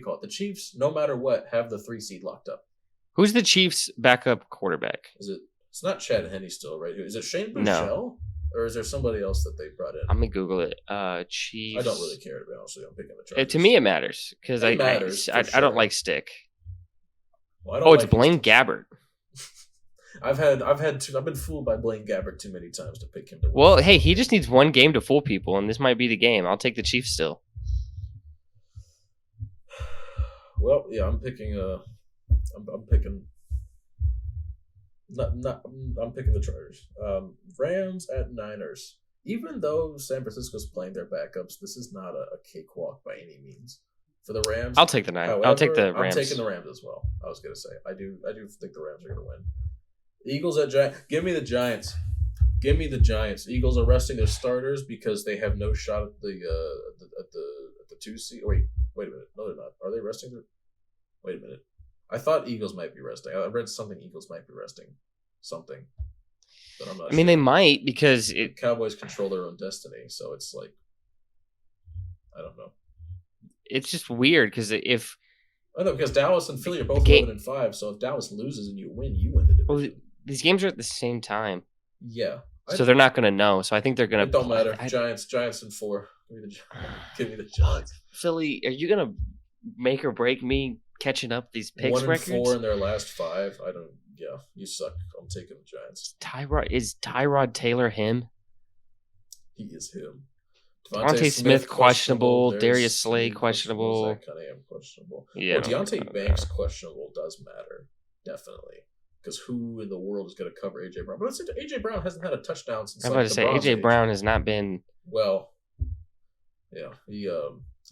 call it? The Chiefs, no matter what, have the 3 seed locked up. Who's the Chiefs' backup quarterback? It's not Chad Henne still, right? Is it Shane Buechele? No. Or is there somebody else that they brought in? I'm gonna Google it. Chiefs. I don't really care, to be honest with you. I'm picking the Chargers. To me, it matters because I don't like Stick. Well, it's Blaine Gabbert. I've been fooled by Blaine Gabbert too many times to pick him to win. Well, hey, he just needs one game to fool people, and this might be the game. I'll take the Chiefs still. Well, yeah, I'm picking. I'm picking. I'm picking the Chargers. Rams at Niners. Even though San Francisco's playing their backups, this is not a cakewalk by any means for the Rams. I'll take the Niners. However, I'll take the Rams. I'm taking the Rams as well. I was gonna say I do think the Rams are gonna win. Eagles at Giants. Give me the Giants. Give me the Giants. Eagles are resting their starters because they have no shot at the 2 seed. Wait a minute. No, they're not. Are they resting their? Wait a minute. I thought Eagles might be resting. I read something. Eagles might be resting something, but I'm not. I mean, they might because the Cowboys control their own destiny, so it's like I don't know. It's just weird because if I know because Dallas and Philly are both 11-5, so if Dallas loses and you win the division. Well, these games are at the same time. Yeah. So they're not going to know. So I think they're going to. It don't matter. Giants in 4. Give me the Giants. Philly, are you going to make or break me catching up these picks 1 records? 4 in their last 5. I don't. Yeah, you suck. I'm taking the Giants. Is Tyrod Taylor him? He is him. Devontae Smith questionable. Darius Slay questionable. Zach Cunningham questionable. Yeah. Well, Deontay Banks questionable does matter. Definitely. Because who in the world is going to cover AJ Brown? But let's say AJ Brown hasn't had a touchdown since. I'm about to say AJ Brown has not been. Well, yeah, he's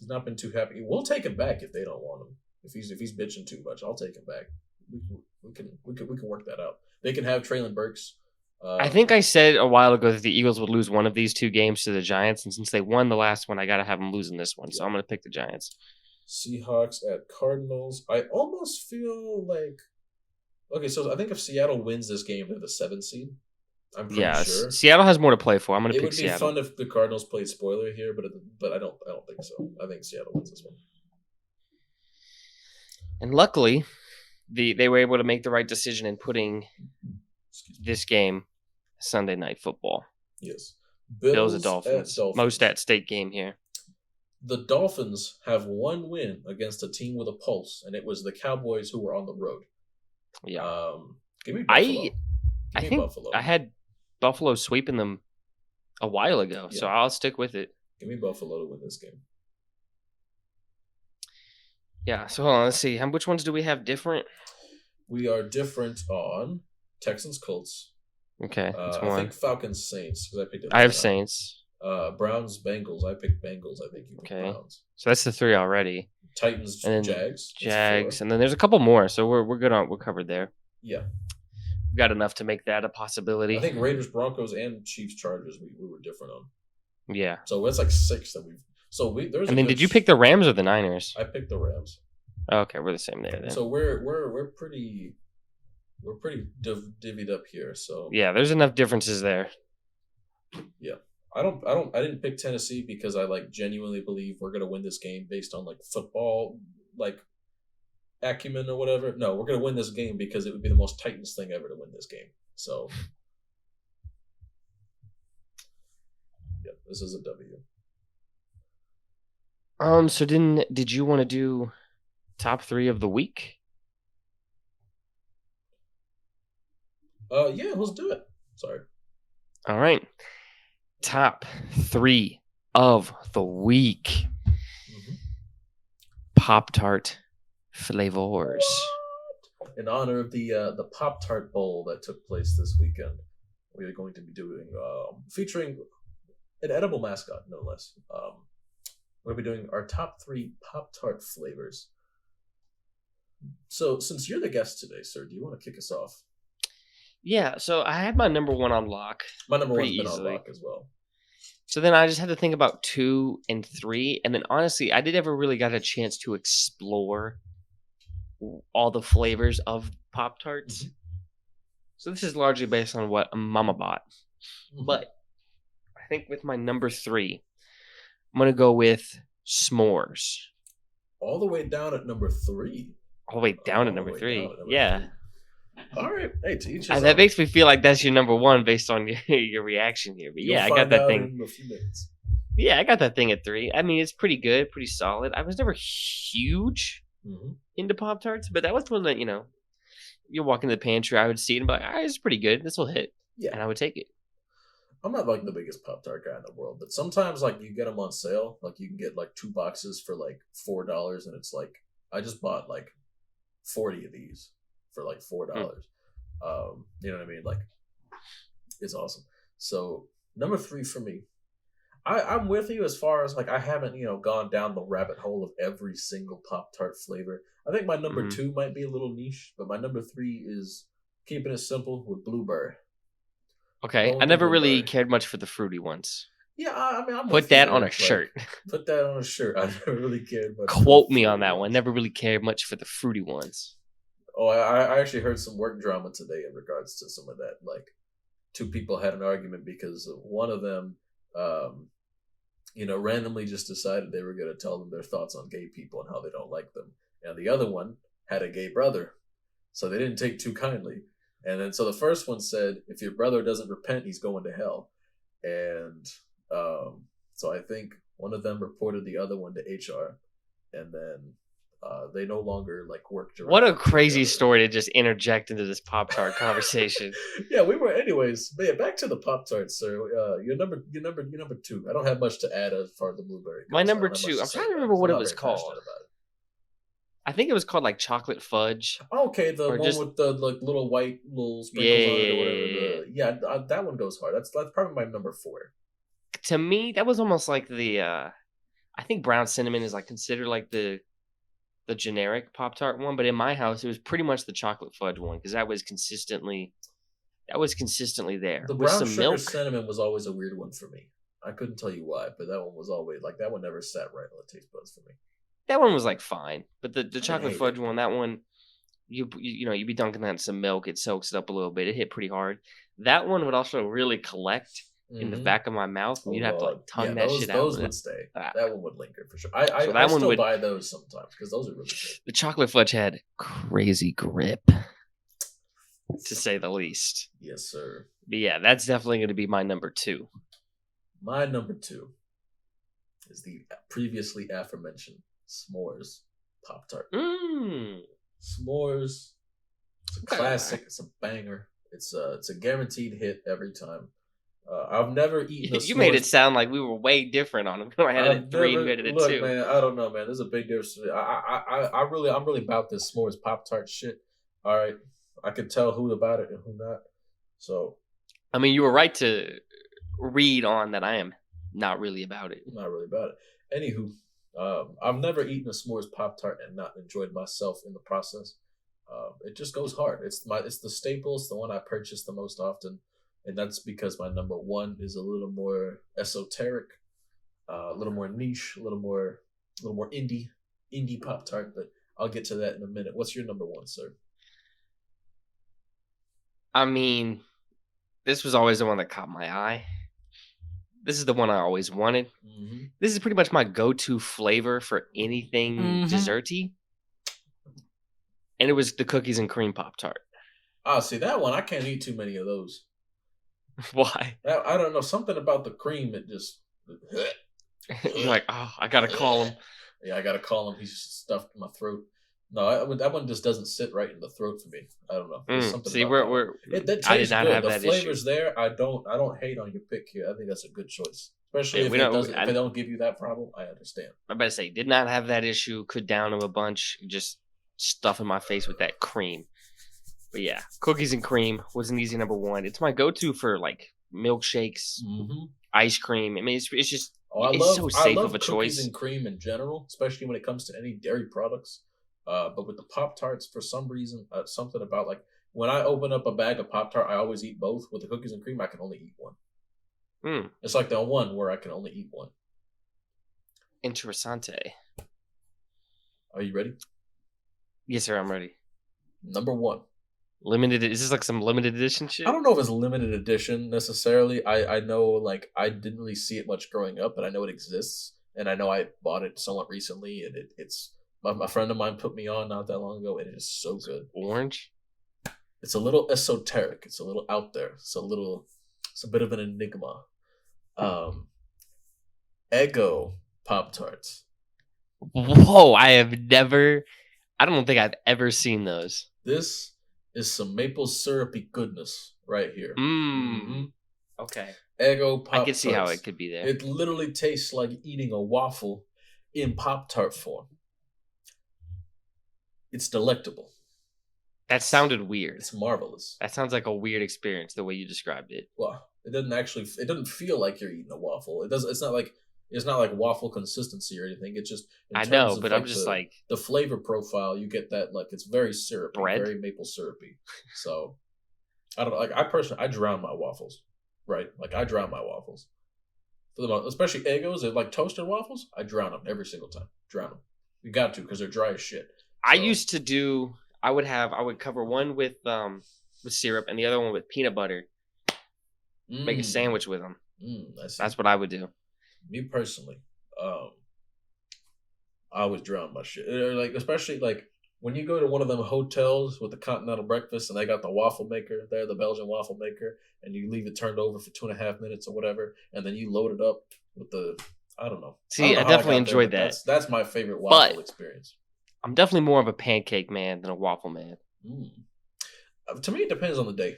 not been too happy. We'll take him back if they don't want him. If he's bitching too much, I'll take him back. We can work that out. They can have Traylon Burks. I think I said a while ago that the Eagles would lose one of these 2 games to the Giants, and since they won the last one, I got to have them losing this one. So I'm going to pick the Giants. Seahawks at Cardinals. I almost feel like. Okay, so I think if Seattle wins this game, they're the 7th seed. I'm pretty sure. Seattle has more to play for. I'm going to pick Seattle. It would be fun if the Cardinals played spoiler here, but I don't think so. I think Seattle wins this one. And luckily, they were able to make the right decision in putting this game Sunday Night Football. Yes. Bills and Dolphins. Most at-stake game here. The Dolphins have one win against a team with a pulse, and it was the Cowboys who were on the road. Yeah. Give me Buffalo. I think Buffalo. I had Buffalo sweeping them a while ago, so I'll stick with it. Give me Buffalo to win this game. Yeah, so hold on, let's see. Which ones do we have different? We are different on Texans Colts. Okay, that's one. I think Falcons Saints because I picked it. I have Saints. Browns Bengals. I picked Bengals. I think you picked Browns. So that's the 3 already. Titans and Jags. Jags, and then there's a couple more, so we're good on. We're covered there. Yeah, we've got enough to make that a possibility. I think Raiders, Broncos, and Chiefs, Chargers. We were different on. Yeah. So it's like 6 that we've. So there's. And then did you pick the Rams or the Niners? I picked the Rams. Okay, we're the same there then. So we're pretty divvied up here. So yeah, there's enough differences there. Yeah. I didn't pick Tennessee because I genuinely believe we're gonna win this game based on football acumen or whatever. No, we're gonna win this game because it would be the most Titans thing ever to win this game. So yeah, this is a W. So did you want to do top 3 of the week? Yeah, let's do it. Sorry. All right. Top 3 of the week. Mm-hmm. Pop-Tart flavors. In honor of the Pop-Tart Bowl that took place this weekend, we are going to be doing featuring an edible mascot, no less. We'll be doing our top 3 Pop-Tart flavors. So, since you're the guest today, sir, do you want to kick us off? Yeah, so I had my number 1 on lock. My number 1's been on lock as well. So then I just had to think about 2 and 3, and then honestly, I never really got a chance to explore all the flavors of Pop-Tarts. Mm-hmm. So this is largely based on what Mama bought. Mm-hmm. But I think with my number 3, I'm going to go with s'mores. All the way down at number 3? All the way down at number 3. Yeah. 3. All right. Hey, to each that makes me feel like that's your number 1 based on your reaction here. But yeah, I got that thing. In a few minutes. Yeah, I got that thing at 3. I mean, it's pretty good, pretty solid. I was never huge into Pop-Tarts, but that was one that, you walk into the pantry, I would see it and be like, all right, it's pretty good. This will hit. Yeah. And I would take it. I'm not like the biggest Pop Tart guy in the world, but sometimes like you get them on sale. Like you can get like 2 boxes for like $4, and it's like I just bought like 40 of these for like $4. You know what I mean? Like it's awesome. So number 3 for me, I'm with you as far as like I haven't gone down the rabbit hole of every single Pop Tart flavor. I think my number 2 might be a little niche, but my number 3 is keeping it simple with blueberry. Okay, I never really cared much for the fruity ones. Yeah, I mean, I'm put that on a shirt. Put that on a shirt. I never really cared much. Quote me on that one. Never really cared much for the fruity ones. Oh, I actually heard some work drama today in regards to some of that. Like, 2 people had an argument because one of them, randomly just decided they were going to tell them their thoughts on gay people and how they don't like them, and the other one had a gay brother, so they didn't take too kindly. And then so the first one said, if your brother doesn't repent, he's going to hell. And so I think one of them reported the other one to HR, and then they no longer like work directly. What a crazy story to just interject into this Pop Tart conversation. Yeah, we were. Anyways, but yeah, back to the Pop Tarts, sir. Your number 2. I don't have much to add as far as the blueberry goes. My number 2. I'm trying to remember what it was called. I think it was called like chocolate fudge. Okay, the one with the like little white little sprinkles on it or whatever. Yeah, that one goes hard. That's probably my number 4. To me, that was almost like the. I think brown cinnamon is like considered like the generic Pop Tart one, but in my house, it was pretty much the chocolate fudge one because that was consistently there. The brown sugar cinnamon was always a weird one for me. I couldn't tell you why, but that one was always like that one never sat right on the taste buds for me. That one was like fine, but the chocolate fudge one, that one, you'd be dunking that in some milk, it soaks it up a little bit, it hit pretty hard. That one would also really collect in the back of my mouth, and you'd have to like tongue that shit out. Those would stay. That one would linger for sure. I still buy those sometimes because those are really good. The chocolate fudge had crazy grip, to say the least. Yes, sir. But yeah, that's definitely going to be my number 2. My number 2 is the previously aforementioned S'mores Pop Tart. S'mores. It's a classic. It's a banger. It's a guaranteed hit every time. I've never eaten. You made it sound like we were way different on them. I had a 3 and made it a 2. Look, man, I don't know, man. There's a big difference. I'm really about this S'mores Pop Tart shit. All right, I could tell who about it and who not. So, I mean, you were right to read on that. I am not really about it. Not really about it. Anywho. I've never eaten a S'mores Pop Tart and not enjoyed myself in the process. It just goes hard. It's the staple. It's the one I purchase the most often, and that's because my number 1 is a little more esoteric, a little more niche, a little more indie Pop Tart. But I'll get to that in a minute. What's your number 1, sir? I mean, this was always the one that caught my eye. This is the one I always wanted. Mm-hmm. This is pretty much my go-to flavor for anything desserty. And it was the cookies and cream Pop-Tart. Oh, see, that one, I can't eat too many of those. Why? I don't know. Something about the cream, it just... You're like, oh, I got to call him. Yeah, I got to call him. He's stuffed in my throat. No, that one just doesn't sit right in the throat for me. I don't know. See, that I did not good. have the that flavors issue. There. I don't hate on your pick here. I think that's a good choice, especially if they don't give you that problem. I understand. I better say, did not have that issue. Could down them a bunch. Just stuffing my face with that cream. But yeah, cookies and cream was an easy number 1. It's my go-to for like milkshakes, ice cream. I mean, it's just it's so safe of a choice. Cookies and cream in general, especially when it comes to any dairy products. But with the Pop-Tarts, for some reason, something about like when I open up a bag of Pop-Tart, I always eat both. With the cookies and cream, I can only eat one. It's like the one where I can only eat one. Interessante. Are you ready? Yes, sir, I'm ready. Number 1. Limited? Is this like some limited edition shit? I don't know if it's limited edition necessarily. I know like I didn't really see it much growing up, but I know it exists. And I know I bought it somewhat recently, and it's... My friend of mine put me on not that long ago, and it is so good. Orange? It's a little esoteric. It's a little out there. It's a bit of an enigma. Eggo Pop-Tarts. Whoa, I don't think I've ever seen those. This is some maple syrupy goodness right here. Okay. Eggo I Pop can see how Tarts. it could be there. It literally tastes like eating a waffle in Pop Tart form. It's delectable. That sounded weird. It's marvelous. That sounds like a weird experience the way you described it. Well, it doesn't feel like you're eating a waffle. It's not like waffle consistency or anything. It's just I know, but I'm just the flavor profile. You get that like it's very syrupy, bread? very maple syrupy. So I don't like. I personally I drown my waffles, right? Like I drown my waffles for the most, especially Eggos. They're like toasted waffles. I drown them every single time. Drown them. You got to because they're dry as shit. I used to do. I would cover one with syrup and the other one with peanut butter. Make a sandwich with them. That's what I would do. Me personally, I always drown my shit. Like especially like when you go to one of them hotels with the continental breakfast and they got the waffle maker there, the Belgian waffle maker, and you leave it turned over for 2.5 minutes or whatever, and then you load it up with the I don't know. See, I definitely enjoyed that. That's my favorite waffle experience. I'm definitely more of a pancake man than a waffle man. To me, it depends on the day.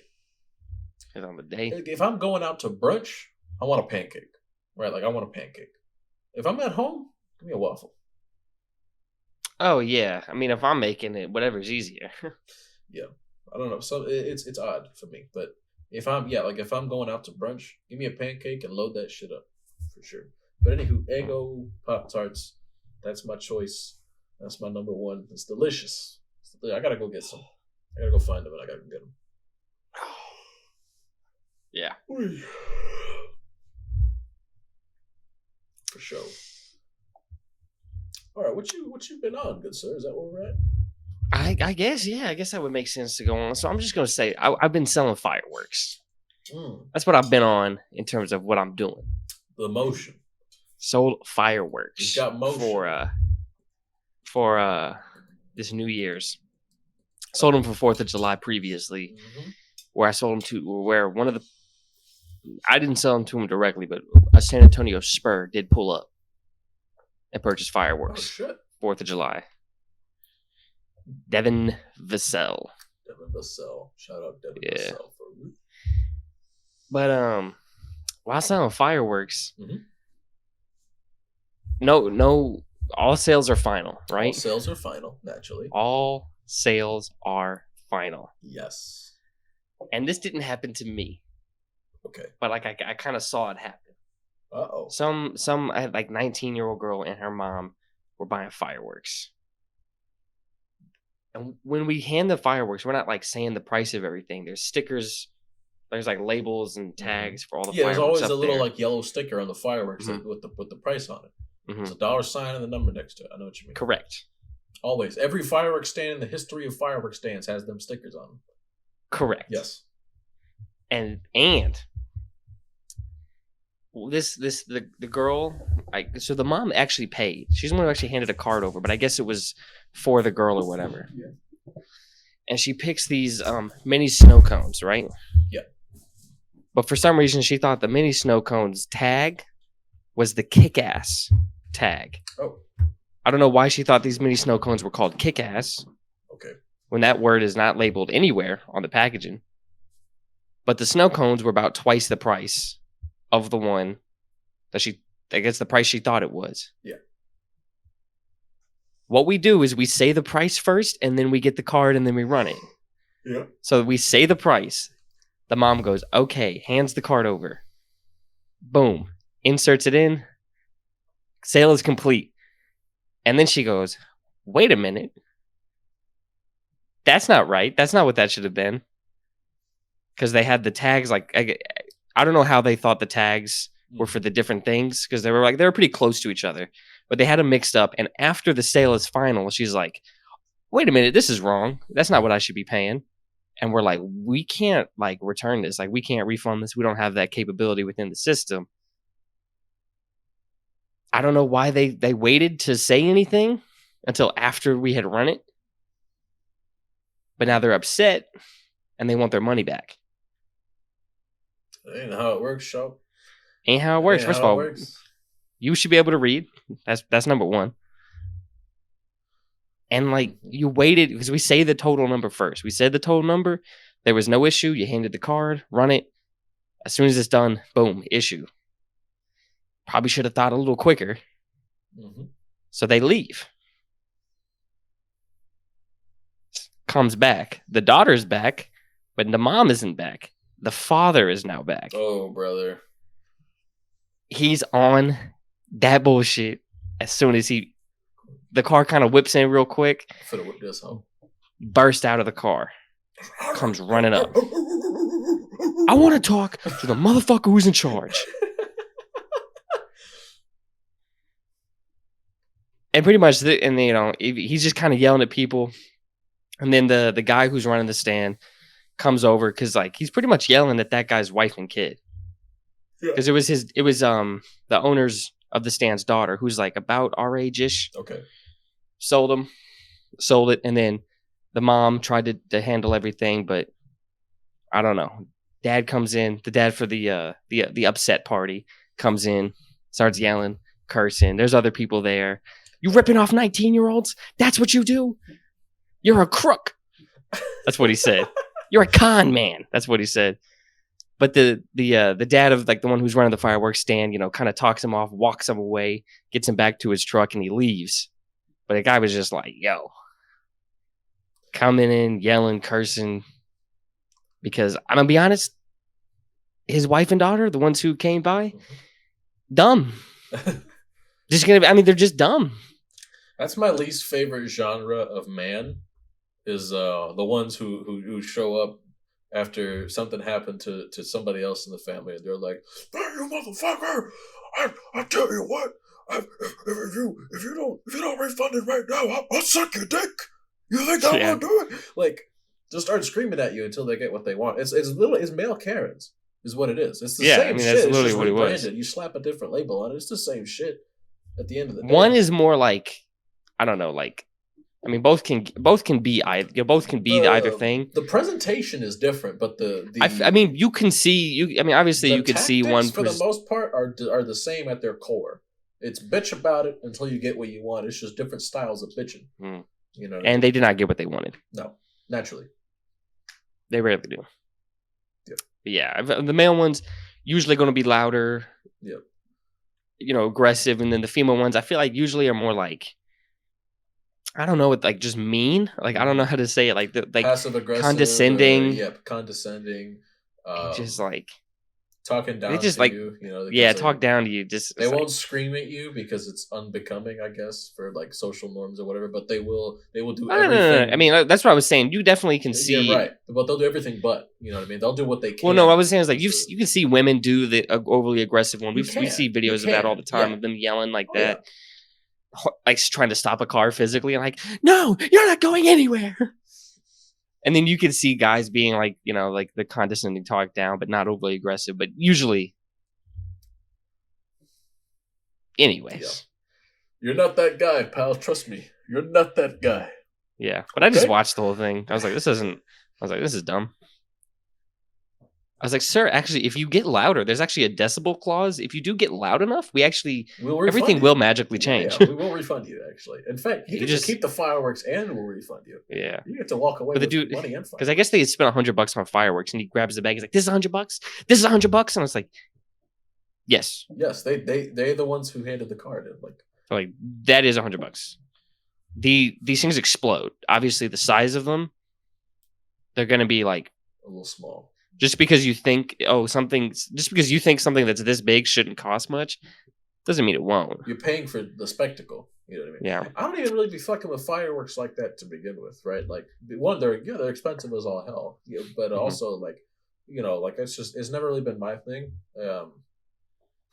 Depends on the day. If I'm going out to brunch, I want a pancake. Right? Like, I want a pancake. If I'm at home, give me a waffle. Oh, yeah. I mean, if I'm making it, whatever's easier. Yeah. I don't know. So it's odd for me. But if I'm going out to brunch, give me a pancake and load that shit up. For sure. But anywho, Eggo Pop Tarts, that's my choice. That's my number one. It's delicious. I gotta go get some. I gotta go find them and I gotta go get them. Yeah. For sure. All right, what you been on, good sir? Is that where we're at? I guess, yeah. I guess that would make sense to go on. So I'm just gonna say I've been selling fireworks. That's what I've been on in terms of what I'm doing. The motion. Sold fireworks. You got motion. For this New Year's. Sold them for 4th of July previously. Where I sold them to I didn't sell them to him directly, but a San Antonio Spur did pull up and purchase fireworks. Oh, shit. 4th of July. Devin Vassell. Shout out Devin Vassell. But while selling fireworks, no, all sales are final, right? All sales are final, naturally. All sales are final. Yes. And this didn't happen to me. Okay. But like I kind of saw it happen. Uh-oh. Some I had like 19-year-old girl and her mom were buying fireworks. And when we hand the fireworks, we're not like saying the price of everything. There's stickers, there's like labels and tags for all the fireworks. Yeah, there's always a little like yellow sticker on the fireworks with the price on it. It's a $sign and the number next to it. I know what you mean. Correct. Always. Every fireworks stand in the history of fireworks stands has them stickers on them. Correct. Yes. And the girl, so the mom actually paid. She's the one who actually handed a card over, but I guess it was for the girl or whatever. Yeah. And she picks these mini snow cones, right? Yeah. But for some reason, she thought the mini snow cones tag was the kick-ass tag. Oh. I don't know why she thought these mini snow cones were called kick-ass. Okay. When that word is not labeled anywhere on the packaging. But the snow cones were about twice the price of the one that the price she thought it was. Yeah. What we do is we say the price first and then we get the card and then we run it. Yeah. So we say the price. The mom goes, okay, hands the card over. Boom. Inserts it in. Sale is complete. And then she goes, wait a minute. That's not right. That's not what that should have been. Because they had the tags like I don't know how they thought the tags were for the different things because they were pretty close to each other, but they had them mixed up. And after the sale is final, she's like, "Wait a minute, this is wrong. That's not what I should be paying." And we're like, "We can't return this. We can't refund this. We don't have that capability within the system." I don't know why they waited to say anything until after we had run it, but now they're upset and they want their money back. Ain't how it works, Show. Ain't how it works. First of all, you should be able to read. That's number one. And like you waited because we say the total number first. We said the total number. There was no issue. You handed the card, run it. As soon as it's done, boom, issue. Probably should have thought a little quicker. Mm-hmm. So they leave. Comes back. The daughter's back, but the mom isn't back. The father is now back. Oh, brother. He's on that bullshit as soon as the car kind of whips in real quick. I whip this home. Burst out of the car. Comes running up. I want to talk to the motherfucker who's in charge. And pretty much, he's just kind of yelling at people. And then the guy who's running the stand comes over because like he's pretty much yelling at that guy's wife and kid. Because it was the owners of the stand's daughter who's like about our age-ish. Okay. Sold it, and then the mom tried to handle everything, but I don't know. Dad comes in. The dad for the upset party comes in, starts yelling, cursing. There's other people there. You ripping off 19-year-olds? That's what you do? You're a crook. That's what he said. You're a con man. That's what he said. But the dad of like the one who's running the fireworks stand, kind of talks him off, walks him away, gets him back to his truck, and he leaves. But the guy was just like, yo, coming in, yelling, cursing. Because I'm going to be honest, his wife and daughter, the ones who came by, dumb. They're just dumb. That's my least favorite genre of man, is the ones who show up after something happened to somebody else in the family, and they're like, "Hey, you motherfucker! I tell you what, if you don't refund it right now, I'll suck your dick. You think I won't do it?" Like, just start screaming at you until they get what they want. It's male Karens, is what it is. It's the same shit. That's literally what it was. You slap a different label on it. It's the same shit. At the end of the day, one is more like, I don't know, like, I mean, both can be either thing. The presentation is different, but I mean, you can see obviously you could see one for the most part are the same at their core. It's bitch about it until you get what you want. It's just different styles of bitching. And they did not get what they wanted. No, naturally, they rarely do. Yep. But yeah, the male ones usually going to be louder. Yep. Aggressive, and then the female ones I feel like usually are more like, I don't know, like just mean. Like I don't know how to say it. Like passive aggressive, condescending. Condescending. Just like talking down. Talk down to you. Just they won't scream at you because it's unbecoming, I guess, for like social norms or whatever. But they will do everything. No. I mean, that's what I was saying. You definitely can see. Yeah, right. But they'll do everything. But you know what I mean. They'll do what they can. Well, no, what I was saying is like you can see women do the overly aggressive one. We see videos of that all the time of them yelling like that. Yeah. Like trying to stop a car physically, and like, no, you're not going anywhere. And then you can see guys being like, like the condescending talk down, but not overly aggressive. But usually, anyways, you're not that guy, pal. Trust me, you're not that guy. Yeah, but I just watched the whole thing. I was like, this is dumb. I was like, sir, actually, if you get louder, there's actually a decibel clause. If you do get loud enough, everything will magically change. Yeah, we will refund you, actually. In fact, you just keep the fireworks and we'll refund you. Yeah. You get to walk away with money and fireworks. Because I guess they spent $100 on fireworks, and he grabs the bag. He's like, this is $100? This is $100? And I was like, yes. Yes, they're the ones who handed the card in. Like that is $100. These things explode. Obviously, the size of them, they're going to be like a little small. Just because you think something that's this big shouldn't cost much, doesn't mean it won't. You're paying for the spectacle. You know what I mean? Yeah. I don't even really be fucking with fireworks like that to begin with, right? Like, one, they're expensive as all hell, but also like it's never really been my thing.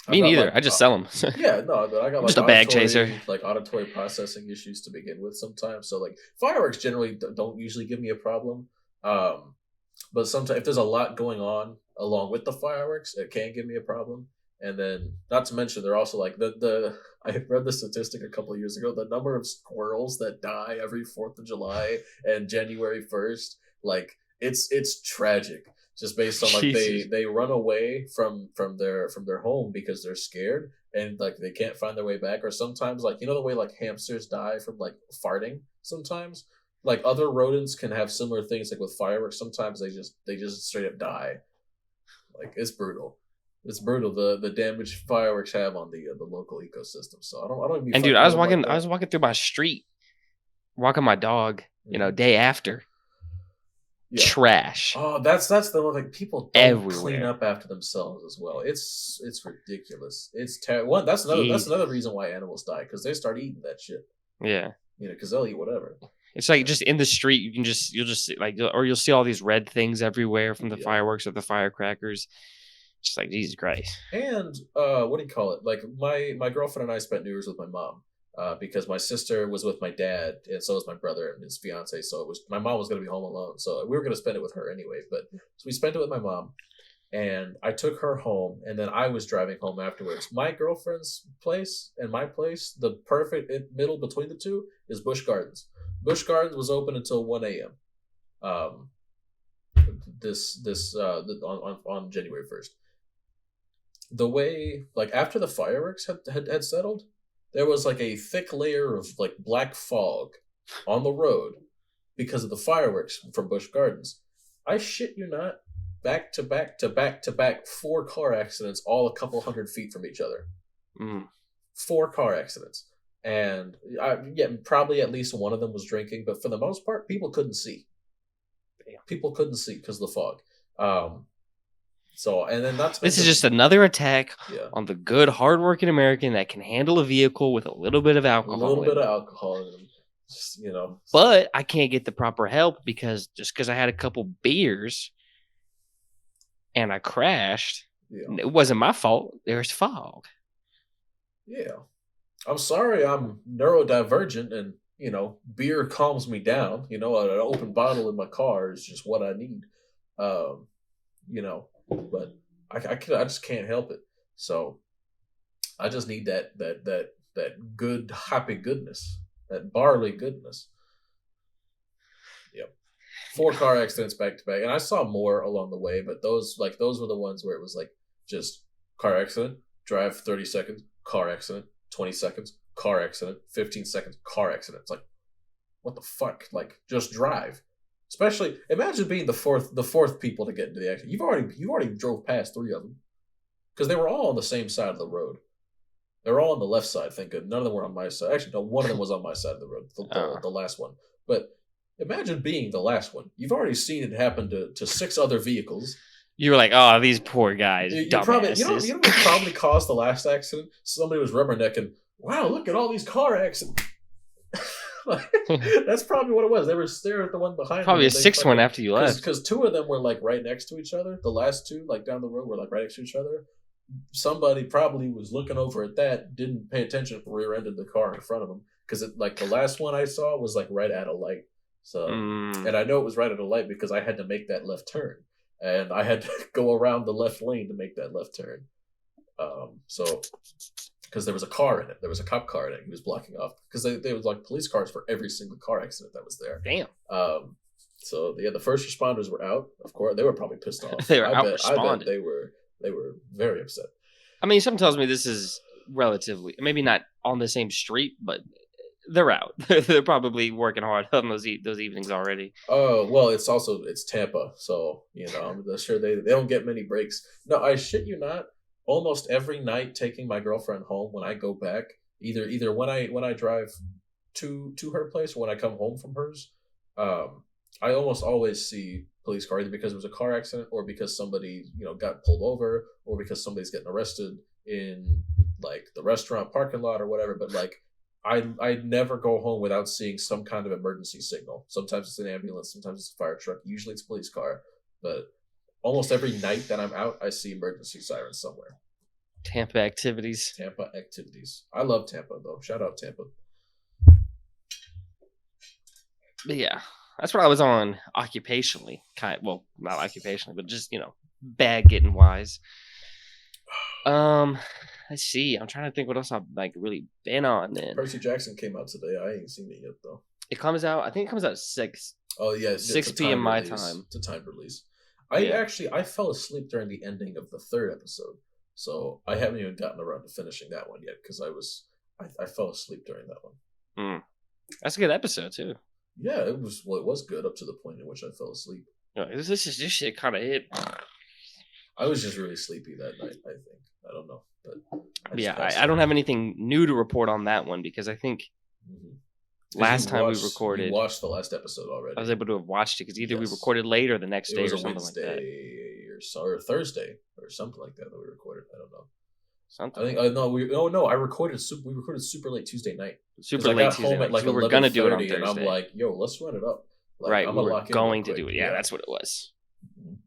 Me neither. I just sell them. Yeah, no, but I got just a bag chaser. Like auditory processing issues to begin with sometimes. So like fireworks generally don't usually give me a problem. But sometimes if there's a lot going on along with the fireworks, it can give me a problem. And then, not to mention, they're also like I read the statistic a couple of years ago. The number of squirrels that die every 4th of July and January 1st, like it's tragic. Just based on like they run away from their home because they're scared and like they can't find their way back. Or sometimes like the way like hamsters die from like farting. sometimes. Like other rodents can have similar things, like with fireworks. Sometimes they just straight up die. Like it's brutal. It's brutal the damage fireworks have on the local ecosystem. So I don't even be And dude, fucking with them like that. I was walking through my street, walking my dog. Mhm. Day after, Yeah. trash. Oh, that's the one. Like people don't clean Everywhere. up after themselves as well. It's ridiculous. It's one. That's Jesus. another reason why animals die, because they start eating that shit. Yeah. Because they'll eat whatever. It's like just in the street, you'll just see, like, or you'll see all these red things everywhere from the Yeah. fireworks or the firecrackers. Just like Jesus Christ. And what do you call it? Like my girlfriend and I spent New Year's with my mom. Because my sister was with my dad, and so was my brother and his fiance. So it was my mom was going to be home alone, so we were going to spend it with her anyway. But so we spent it with my mom, and I took her home, and then I was driving home afterwards. My girlfriend's place and my place, the perfect middle between the two, is Busch Gardens. Busch Gardens was open until 1 a.m. This on January 1st. The way, like, after the fireworks had settled, there was like a thick layer of like black fog on the road because of the fireworks from Busch Gardens. I shit you not, back to back to back to back, 4 car accidents, all a couple hundred feet from each other. 4 car accidents, and probably at least one of them was drinking, but for the most part, people couldn't see. People couldn't see because of the fog. So, and then this is just another attack Yeah. on the good, hardworking American that can handle a vehicle with a little bit of alcohol. A little bit of alcohol in them, just, But I can't get the proper help because I had a couple beers and I crashed. Yeah. It wasn't my fault. There's fog. Yeah. I'm sorry I'm neurodivergent and, beer calms me down. An open bottle in my car is just what I need. But I just can't help it. So I just need that good happy goodness, that barley goodness. Yep. 4 car accidents back to back, and I saw more along the way, but those were the ones where it was like just car accident, drive 30 seconds, car accident, 20 seconds, car accident, 15 seconds, car accident. It's like, what the fuck? Like, just drive. Especially, imagine being the fourth people to get into the accident. You already drove past 3 of them, because they were all on the same side of the road. They were all on the left side. Thank God, none of them were on my side. Actually, no, one of them was on my side of the road. The last one. But imagine being the last one. You've already seen it happen to 6 other vehicles. You were like, oh, these poor guys. You know what probably caused the last accident? Somebody was rubbernecking. Wow, look at all these car accidents. That's probably what it was. They were staring at the one behind. Probably a 6th one after you left. Because 2 of them were like right next to each other. The last 2, like down the road, were like right next to each other. Somebody probably was looking over at that, didn't pay attention, rear-ended the car in front of them. Because the last one I saw was like right at a light. So, and I know it was right at a light because I had to make that left turn, and I had to go around the left lane to make that left turn. So. Because there was a car in it. There was a cop car in it. He was blocking off. Because they was like police cars for every single car accident that was there. Damn. So the first responders were out. Of course, they were probably pissed off. They were I bet they were very upset. I mean, something tells me this is relatively, maybe not on the same street, but they're out. They're probably working hard on those evenings already. Oh, well, it's Tampa, so I'm sure they don't get many breaks. No, I shit you not. Almost every night, taking my girlfriend home, when I go back, either when I drive to her place or when I come home from hers, I almost always see police car, either because it was a car accident or because somebody got pulled over or because somebody's getting arrested in like the restaurant parking lot or whatever. But like I never go home without seeing some kind of emergency signal. Sometimes it's an ambulance, sometimes it's a fire truck, usually it's a police car, but almost every night that I'm out, I see emergency sirens somewhere. Tampa activities. I love Tampa, though. Shout out Tampa. But yeah, that's what I was on occupationally. Well, not occupationally, but just, bag getting wise. Let's see. I'm trying to think what else I've really been on then. Percy Jackson came out today. I ain't seen it yet, though. I think it comes out at 6. Oh, yeah. 6 p.m. my time. It's a time release. I fell asleep during the ending of the 3rd episode, so I haven't even gotten around to finishing that one yet because I fell asleep during that one. That's a good episode too. Yeah, it was. Well, it was good up to the point in which I fell asleep. This shit kind of hit. I was just really sleepy that night. I think. I don't know, but I don't have anything new to report on that one because I think last time we recorded, you watched the last episode already. I was able to have watched it because either we recorded late or the next day or something Wednesday like that, or Thursday or something like that we recorded. I don't know. Something. I think no. I recorded. We recorded super late Tuesday night. Super late I got Tuesday home at like we were gonna do it on Thursday, and I'm like, yo, let's run it up. Like, right, I'm we were going to do it. Yeah, that's what it was.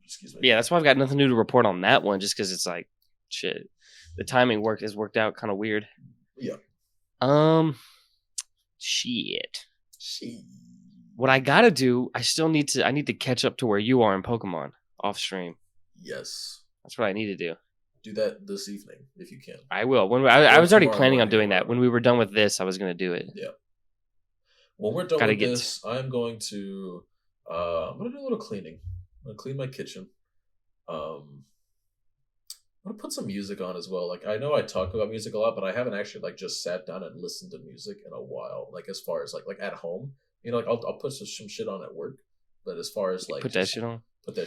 Excuse me. Yeah, that's why I've got nothing new to report on that one, just because it's like, shit, the timing has worked out kind of weird. Yeah. Shit. What I gotta do, I need to catch up to where you are in Pokemon off stream. Yes. That's what I need to do. Do that this evening if you can. I will. I was already planning on doing that. When we were done with this, I was gonna do it. Yeah. When we're done with this, I'm going to do a little cleaning. I'm gonna clean my kitchen. I'm gonna put some music on as well. Like, I know I talk about music a lot, but I haven't actually like just sat down and listened to music in a while. Like, as far as like at home, like I'll put some shit on at work, but as far as like put that shit on. But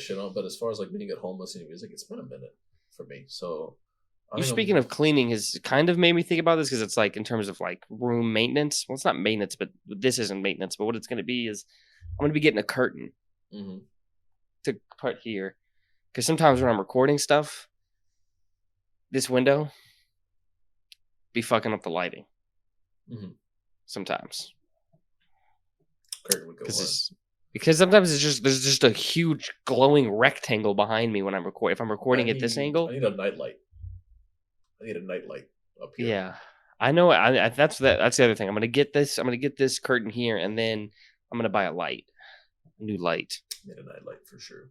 as far as like being at home listening to music, it's been a minute for me. So you speaking of cleaning has kind of made me think about this because it's like in terms of like room maintenance. Well, it's not maintenance, but this isn't maintenance. But what it's going to be is I'm going to be getting a curtain to put here because sometimes when I'm recording stuff, this window be fucking up the lighting. Sometimes. Curtain would go on. Because sometimes there's just a huge glowing rectangle behind me when I'm recording. If I'm recording at this angle, I need a nightlight. Up here. Yeah, I know. That's the other thing. I'm gonna get this curtain here, and then I'm gonna buy a new light. Need a nightlight for sure.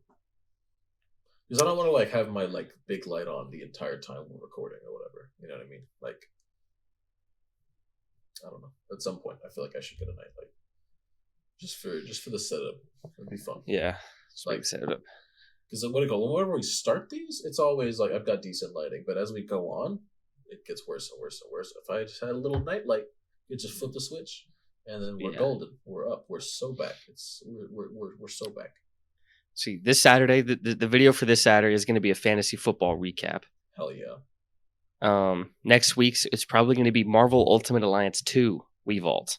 Because I don't want to like have my like big light on the entire time we're recording or whatever. You know what I mean? Like, I don't know. At some point, I feel like I should get a nightlight. Just for the setup, it'd be fun. Yeah, like setup. Because whenever we start these, it's always like I've got decent lighting, but as we go on, it gets worse and worse and worse. If I just had a little night light, you just flip the switch, and then we're golden. We're up. We're so back. We're so back. See, this Saturday, the video for this Saturday is going to be a fantasy football recap. Hell yeah. Next week's it's probably going to be Marvel Ultimate Alliance 2 Wevault.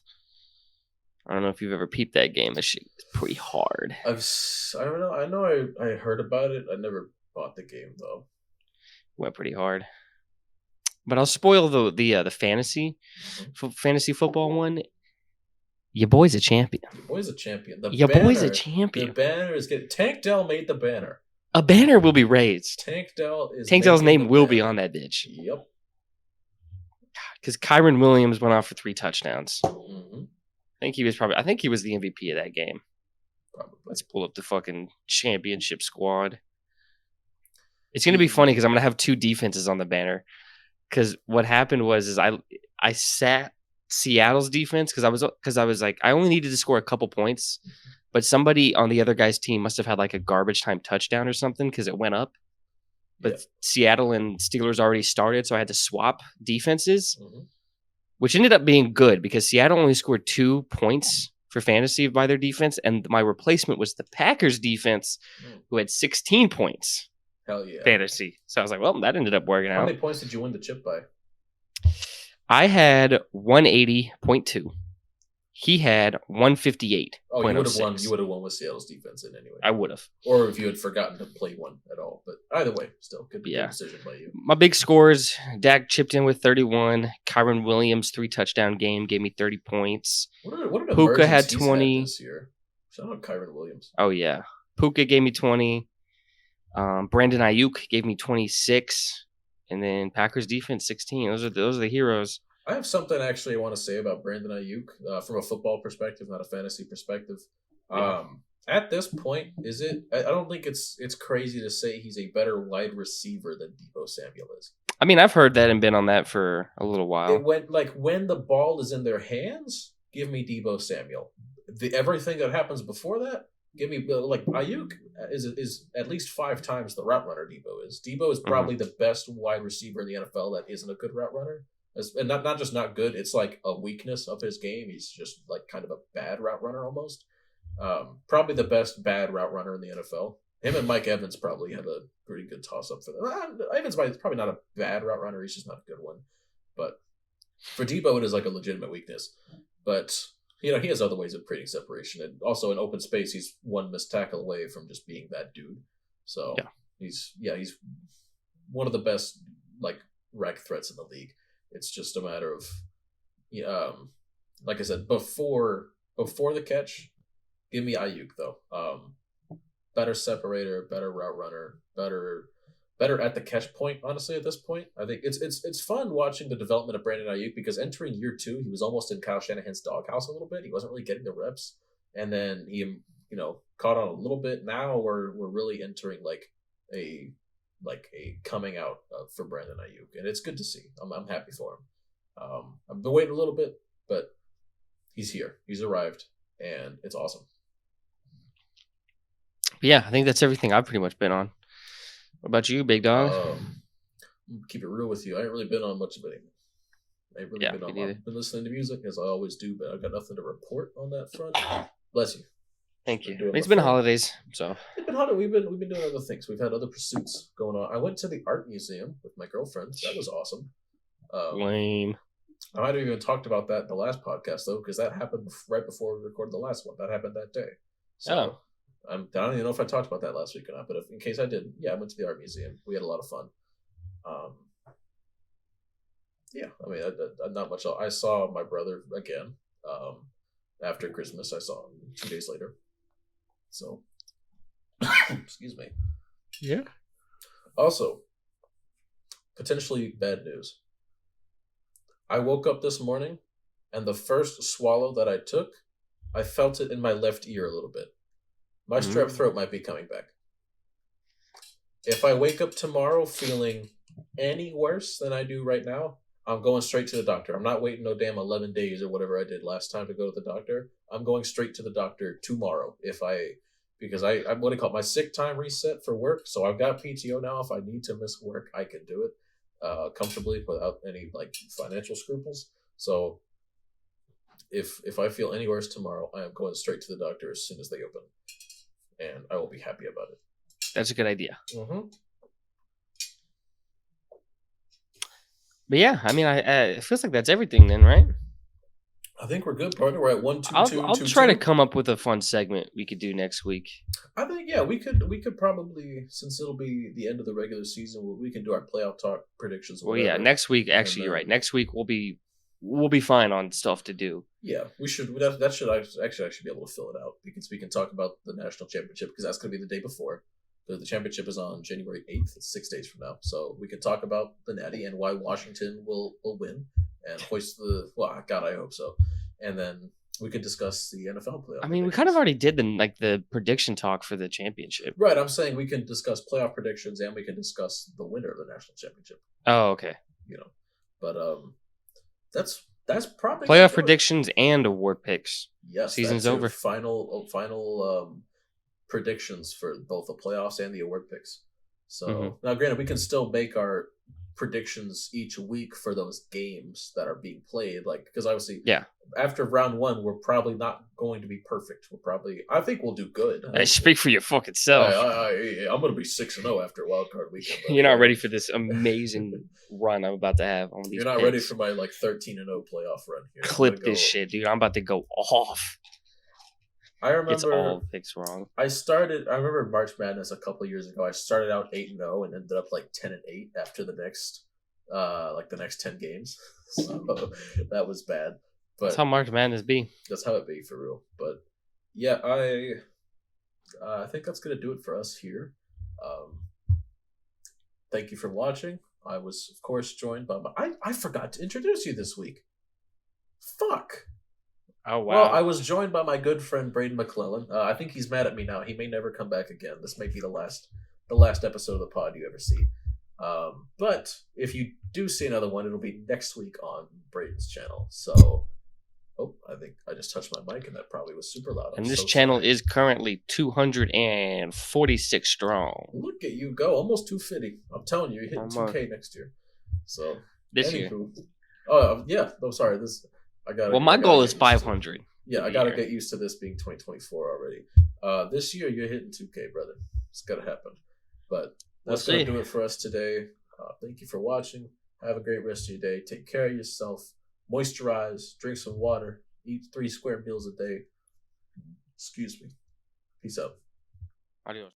I don't know if you've ever peeped that game. It's pretty hard. I don't know. I know I heard about it. I never bought the game though. Went pretty hard. But I'll spoil the fantasy football one. Your boy's a champion. Your boy's a champion. The banner is getting. Tank Dell made the banner. A banner will be raised. Tank Dell's name will be on that bitch. Yep. Because Kyron Williams went off for 3 touchdowns. I think he was the MVP of that game. Probably. Let's pull up the fucking championship squad. It's gonna be funny because I'm gonna have 2 defenses on the banner. Because what happened was I sat Seattle's defense because I was like I only needed to score a couple points, but somebody on the other guy's team must have had like a garbage time touchdown or something because it went up. But Seattle and Steelers already started, so I had to swap defenses. Which ended up being good because Seattle only scored 2 points for fantasy by their defense, and my replacement was the Packers defense, who had 16 points. Hell yeah. Fantasy. So I was like, well, that ended up working out. How many points did you win the chip by? I had 180.2. He had 158. Oh, you would have won. You would have won with Seattle's defense in anyway. I would have. Or if you had forgotten to play one at all. But either way, still good decision by you. My big scores: Dak chipped in with 31. Kyron Williams 3 touchdown game gave me 30 points. What Puka had 20 this year. Shout out Kyron Williams. Oh yeah, Puka gave me 20. Brandon Ayuk gave me 26, and then Packers defense 16. Those are the heroes. I have something actually I want to say about Brandon Ayuk from a football perspective, not a fantasy perspective. At this point, is it? I don't think it's crazy to say he's a better wide receiver than Deebo Samuel is. I mean, I've heard that and been on that for a little while. When the ball is in their hands, give me Deebo Samuel. Everything that happens before that, give me Ayuk is at least 5 times the route runner Deebo is. Deebo is probably the best wide receiver in the NFL that isn't a good route runner. And not just not good. It's like a weakness of his game. He's just like kind of a bad route runner almost. Probably the best bad route runner in the NFL. Him and Mike Evans probably have a pretty good toss up for them. Evans is probably not a bad route runner. He's just not a good one. But for Debo, it is like a legitimate weakness. But he has other ways of creating separation, and also in open space, he's one missed tackle away from just being that dude. So he's one of the best like rec threats in the league. It's just a matter of, like I said, before the catch, give me Ayuk though. Better separator, better route runner, better at the catch point. Honestly, at this point, I think it's fun watching the development of Brandon Ayuk because entering year 2, he was almost in Kyle Shanahan's doghouse a little bit. He wasn't really getting the reps, and then he caught on a little bit. Now we're really entering like a coming out for Brandon Ayuk, and it's good to see. I'm happy for him. I've been waiting a little bit, but he's here. He's arrived, and it's awesome. Yeah, I think that's everything I've pretty much been on. What about you, big dog? Keep it real with you. I ain't really been on much of anything. I ain't really been on. I've been listening to music as I always do, but I've got nothing to report on that front. Bless you. Thank you. It's been holidays, so we've been doing other things. We've had other pursuits going on. I went to the art museum with my girlfriend. That was awesome. Lame. I might have even talked about that in the last podcast though, because that happened right before we recorded the last one. That happened that day. So I don't even know if I talked about that last week or not. But in case I didn't, I went to the art museum. We had a lot of fun. I mean, not much else. I saw my brother again after Christmas. I saw him 2 days later. So, excuse me. Yeah. Also, potentially bad news. I woke up this morning, and the first swallow that I took, I felt it in my left ear a little bit. My strep throat might be coming back. If I wake up tomorrow feeling any worse than I do right now, I'm going straight to the doctor. I'm not waiting no damn 11 days or whatever I did last time to go to the doctor. I'm going straight to the doctor tomorrow because I what do you call it? My sick time reset for work. So I've got PTO now. If I need to miss work, I can do it comfortably without any like financial scruples. So if I feel any worse tomorrow, I am going straight to the doctor as soon as they open, and I will be happy about it. That's a good idea. Mm-hmm. But yeah, I mean, it feels like that's everything then, right? I think we're good, partner. We're at 1, 2, I'll 2, try 2. to come up with a fun segment we could do next week. I think we could probably, since it'll be the end of the regular season, we can do our playoff talk predictions. Well, yeah, next week. Actually, you're right. Next week we'll be fine on stuff to do. Yeah, we should. That should actually be able to fill it out because we can talk about the national championship because that's going to be the day before. The championship is on January 8th. It's 6 days from now. So we can talk about the Natty and why Washington will win and hoist the... Well, God, I hope so. And then we could discuss the NFL playoff. I mean, we kind of already did the prediction talk for the championship. Right. I'm saying we can discuss playoff predictions and we can discuss the winner of the national championship. Oh, okay. But that's probably... Playoff predictions and award picks. Yes. Season's over. Final predictions for both the playoffs and the award picks. So now, granted, we can still make our predictions each week for those games that are being played, like because obviously, after round 1, we're probably not going to be perfect. I think we'll do good. I speak for your fucking self. I'm going to be 6-0 after wild card weekend. You're not ready for this amazing run I'm about to have on these. You're not ready for my 13-0 playoff run here. Clip this shit, dude. I'm about to go off. I remember it's all picks wrong. I remember March Madness a couple of years ago. I started out 8-0 and ended up 10-8 after the next 10 games. So that was bad. But that's how March Madness be. That's how it be for real. But yeah, I think that's gonna do it for us here. Thank you for watching. I was of course joined by I forgot to introduce you this week. Fuck. Oh, wow. Well, I was joined by my good friend Brayden McClellan. I think he's mad at me now. He may never come back again. This may be the last episode of the pod you ever see. But if you do see another one, it'll be next week on Brayden's channel. So, I think I just touched my mic and that probably was super loud. And this channel is currently 246 strong. Look at you go. Almost 250. I'm telling you, you're hitting 2K next year. So, this year. Oh yeah. Oh, sorry. I got. Well, my I gotta goal get is used to. 500. Yeah, I The gotta year. get used to this being 2024 already. This year you're hitting 2K, brother. It's gonna happen. But We'll that's gonna see. do it for us today. Thank you for watching. Have a great rest of your day. Take care of yourself. Moisturize. Drink some water. Eat 3 square meals a day. Excuse me. Peace out. Adios.